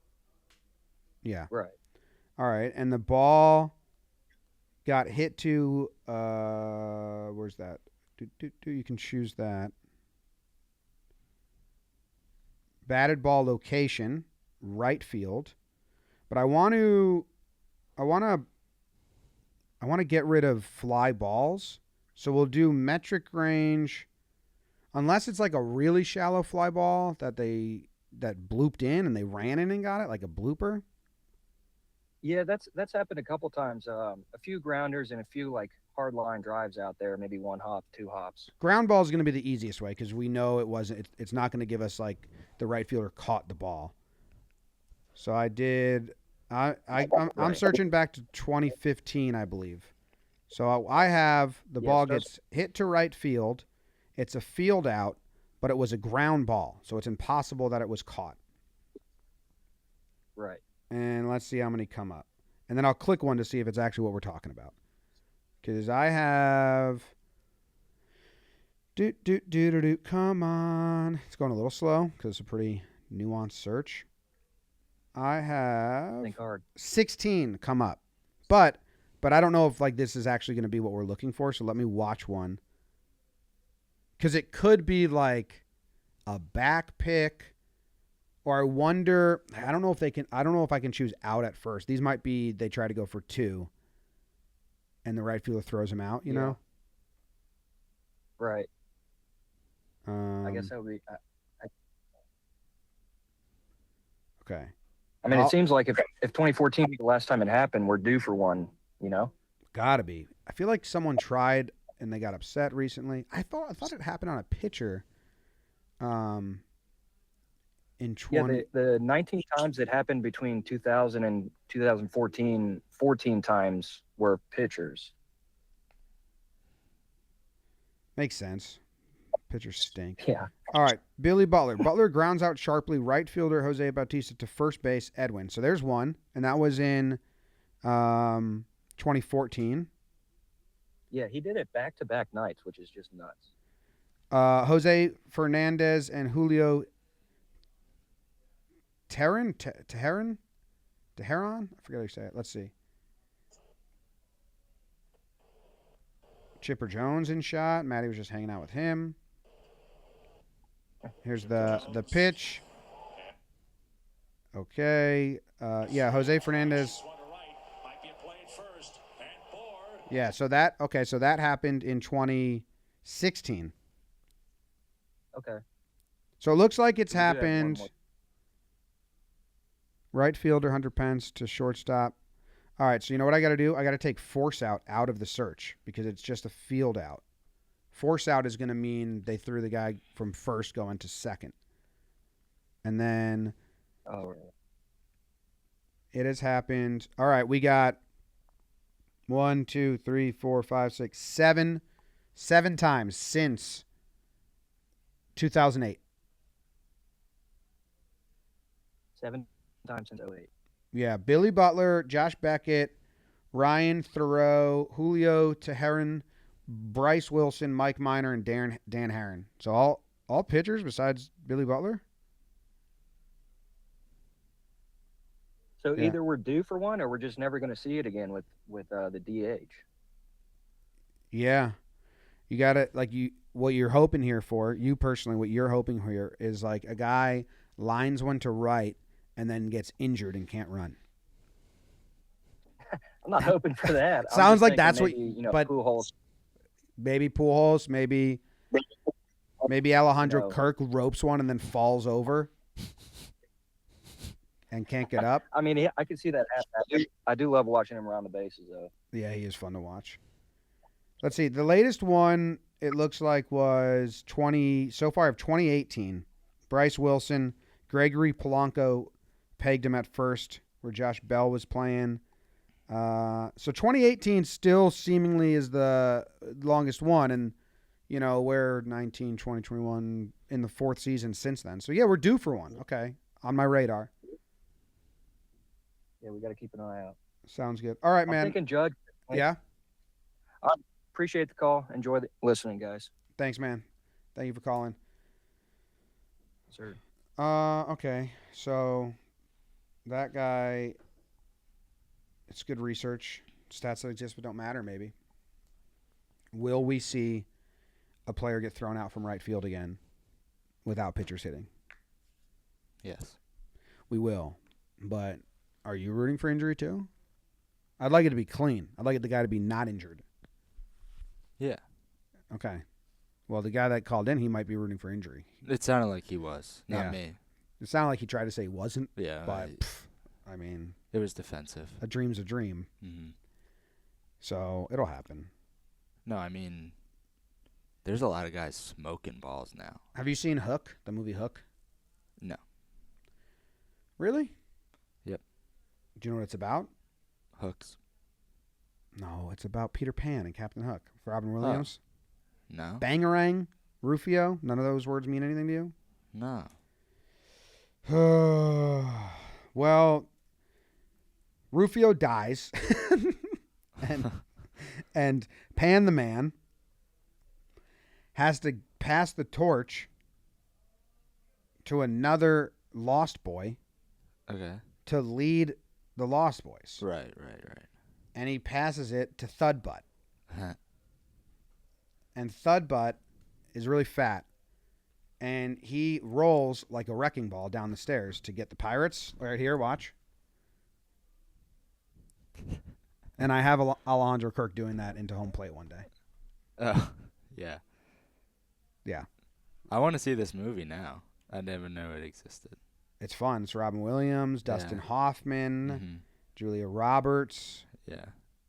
Yeah.
Right.
All right, and the ball got hit to where's that? You can choose that. Batted ball location, right field. But I want to get rid of fly balls. So we'll do metric range, unless it's like a really shallow fly ball that blooped in and they ran in and got it, like a blooper.
Yeah, that's happened a couple times. A few grounders and a few like hard line drives out there, maybe 1 hop, 2 hops.
Ground ball is going to be the easiest way because we know it's not going to give us like the right fielder caught the ball. So I'm searching back to 2015, I believe. So I have the ball gets hit to right field. It's a field out, but it was a ground ball, so it's impossible that it was caught.
Right.
And let's see how many come up. And then I'll click one to see if it's actually what we're talking about. Because I have... Come on. It's going a little slow because it's a pretty nuanced search. I have
Think hard.
16 come up. But I don't know if like this is actually going to be what we're looking for, so let me watch one. Because it could be like a back pick. Or I wonder, I don't know if I can choose out at first. These might be, they try to go for 2. And the right fielder throws him out, you know?
Right. I guess that would be.
Okay.
I mean, it seems like if 2014 was the last time it happened, we're due for one, you know?
Gotta be. I feel like someone tried and they got upset recently. I thought it happened on a pitcher. In 20...
Yeah, the 19 times it happened between 2000 and 2014, 14 times were pitchers.
Makes sense. Pitchers stink.
Yeah.
All right, Billy Butler. Butler grounds out sharply right fielder Jose Bautista to first base Edwin. So there's one, and that was in 2014.
Yeah, he did it back-to-back nights, which is just nuts.
Jose Fernandez and Julio Teheran? I forget how you say it. Let's see. Chipper Jones in shot. Matty was just hanging out with him. Here's the pitch. Okay. Yeah, Jose Fernandez. Yeah, so that happened in 2016.
Okay.
So it looks like it's happened. Right fielder Hunter Pence to shortstop. All right, so you know what I got to do? I got to take force out of the search because it's just a field out. Force out is going to mean they threw the guy from first going to second. And then it has happened. All right, we got 1, 2, 3, 4, 5, 6, 7 times since 2008.
7 times since 08.
Yeah, Billy Butler, Josh Beckett, Ryan Thoreau, Julio Teheran, Bryce Wilson, Mike Minor, and Dan Herron. So all pitchers besides Billy Butler?
So either we're due for one or we're just never going to see it again with the DH.
Yeah. You got to, like, what you're hoping here for, you personally, what you're hoping here is like a guy lines one to right and then gets injured and can't run.
I'm not hoping for that.
Sounds like that's
maybe,
what, but
Pujols.
Maybe Pujols, maybe Alejandro Kirk ropes one and then falls over and can't get up.
I mean, I can see that happen. I do love watching him around the bases, though.
Yeah, he is fun to watch. Let's see. The latest one it looks like was 20 so far of 2018. Bryce Wilson, Gregory Polanco pegged him at first, where Josh Bell was playing. So 2018 still seemingly is the longest one, and we're 19, 20, 21 in the 4th season since then. So yeah, we're due for one. Okay, on my radar.
Yeah, we got to keep an eye out.
Sounds good. All right, man.
I'm thinking Judge.
Yeah.
Appreciate the call. Enjoy listening, guys.
Thanks, man. Thank you for calling.
Sir.
Okay. So that guy, it's good research. Stats that exist but don't matter, maybe. Will we see a player get thrown out from right field again without pitchers hitting?
Yes.
We will. But are you rooting for injury too? I'd like it to be clean. I'd like the guy to be not injured.
Yeah.
Okay. Well, the guy that called in, he might be rooting for injury.
It sounded like he was, not
Yeah.
me.
It sounded like he tried to say he wasn't.
Yeah.
But, I mean,
it was defensive.
a dream's a dream.
Mm-hmm.
So it'll happen.
No, I mean, there's a lot of guys smoking balls now.
Have you seen Hook, the movie Hook?
No.
Really?
Yep.
Do you know what it's about?
Hooks.
No, it's about Peter Pan and Captain Hook. Robin Williams.
No.
Bangarang, Rufio. None of those words mean anything to you?
No.
Well, Rufio dies, and Pan the Man has to pass the torch to another Lost Boy
Okay.
to lead the Lost Boys.
Right.
And he passes it to Thudbutt. And Thudbutt is really fat. And he rolls like a wrecking ball down the stairs to get the pirates. Right here, watch. And I have Alejandro Kirk doing that into home plate one day.
Oh, yeah.
Yeah.
I want to see this movie now. I never knew it existed.
It's fun. It's Robin Williams, Dustin Hoffman,
Mm-hmm.
Julia Roberts,
Yeah.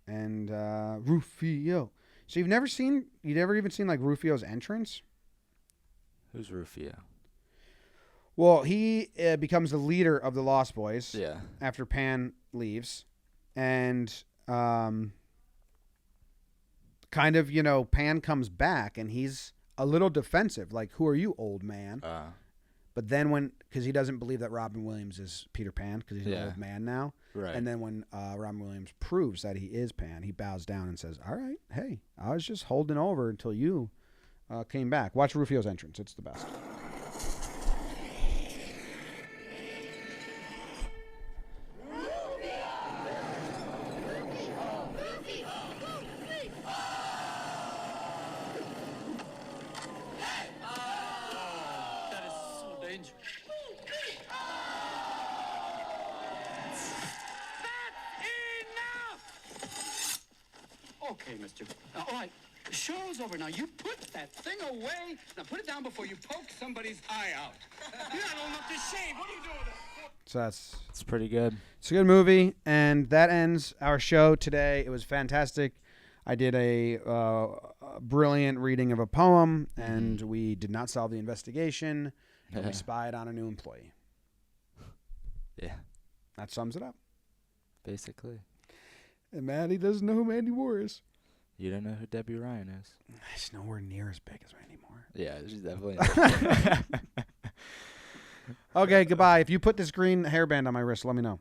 and Rufio. So you've never even seen like Rufio's entrance?
Who's Rufio?
Well, he becomes the leader of the Lost Boys.
Yeah.
After Pan leaves. And kind of, Pan comes back and he's a little defensive. Like, who are you, old man? But then because he doesn't believe that Robin Williams is Peter Pan because he's an old man now.
Right.
And then when Robin Williams proves that he is Pan, he bows down and says, all right, hey, I was just holding over until you came back. Watch Rufio's entrance. It's the best.
That is so dangerous. That's enough! Okay, mister. All right, the show's over now. You put that thing away. Now put it down before you poke somebody's eye out. You're not old enough to shave. What are you doing with it?
So
it's pretty good.
It's a good movie, and that ends our show today. It was fantastic. I did a brilliant reading of a poem, and we did not solve the investigation. And we spied on a new employee.
Yeah.
That sums it up.
Basically.
And Maddie doesn't know who Mandy Moore is.
You don't know who Debbie Ryan is.
She's nowhere near as big as Mandy Moore.
Yeah, she's definitely not.
Okay, goodbye. If you put this green hairband on my wrist, let me know.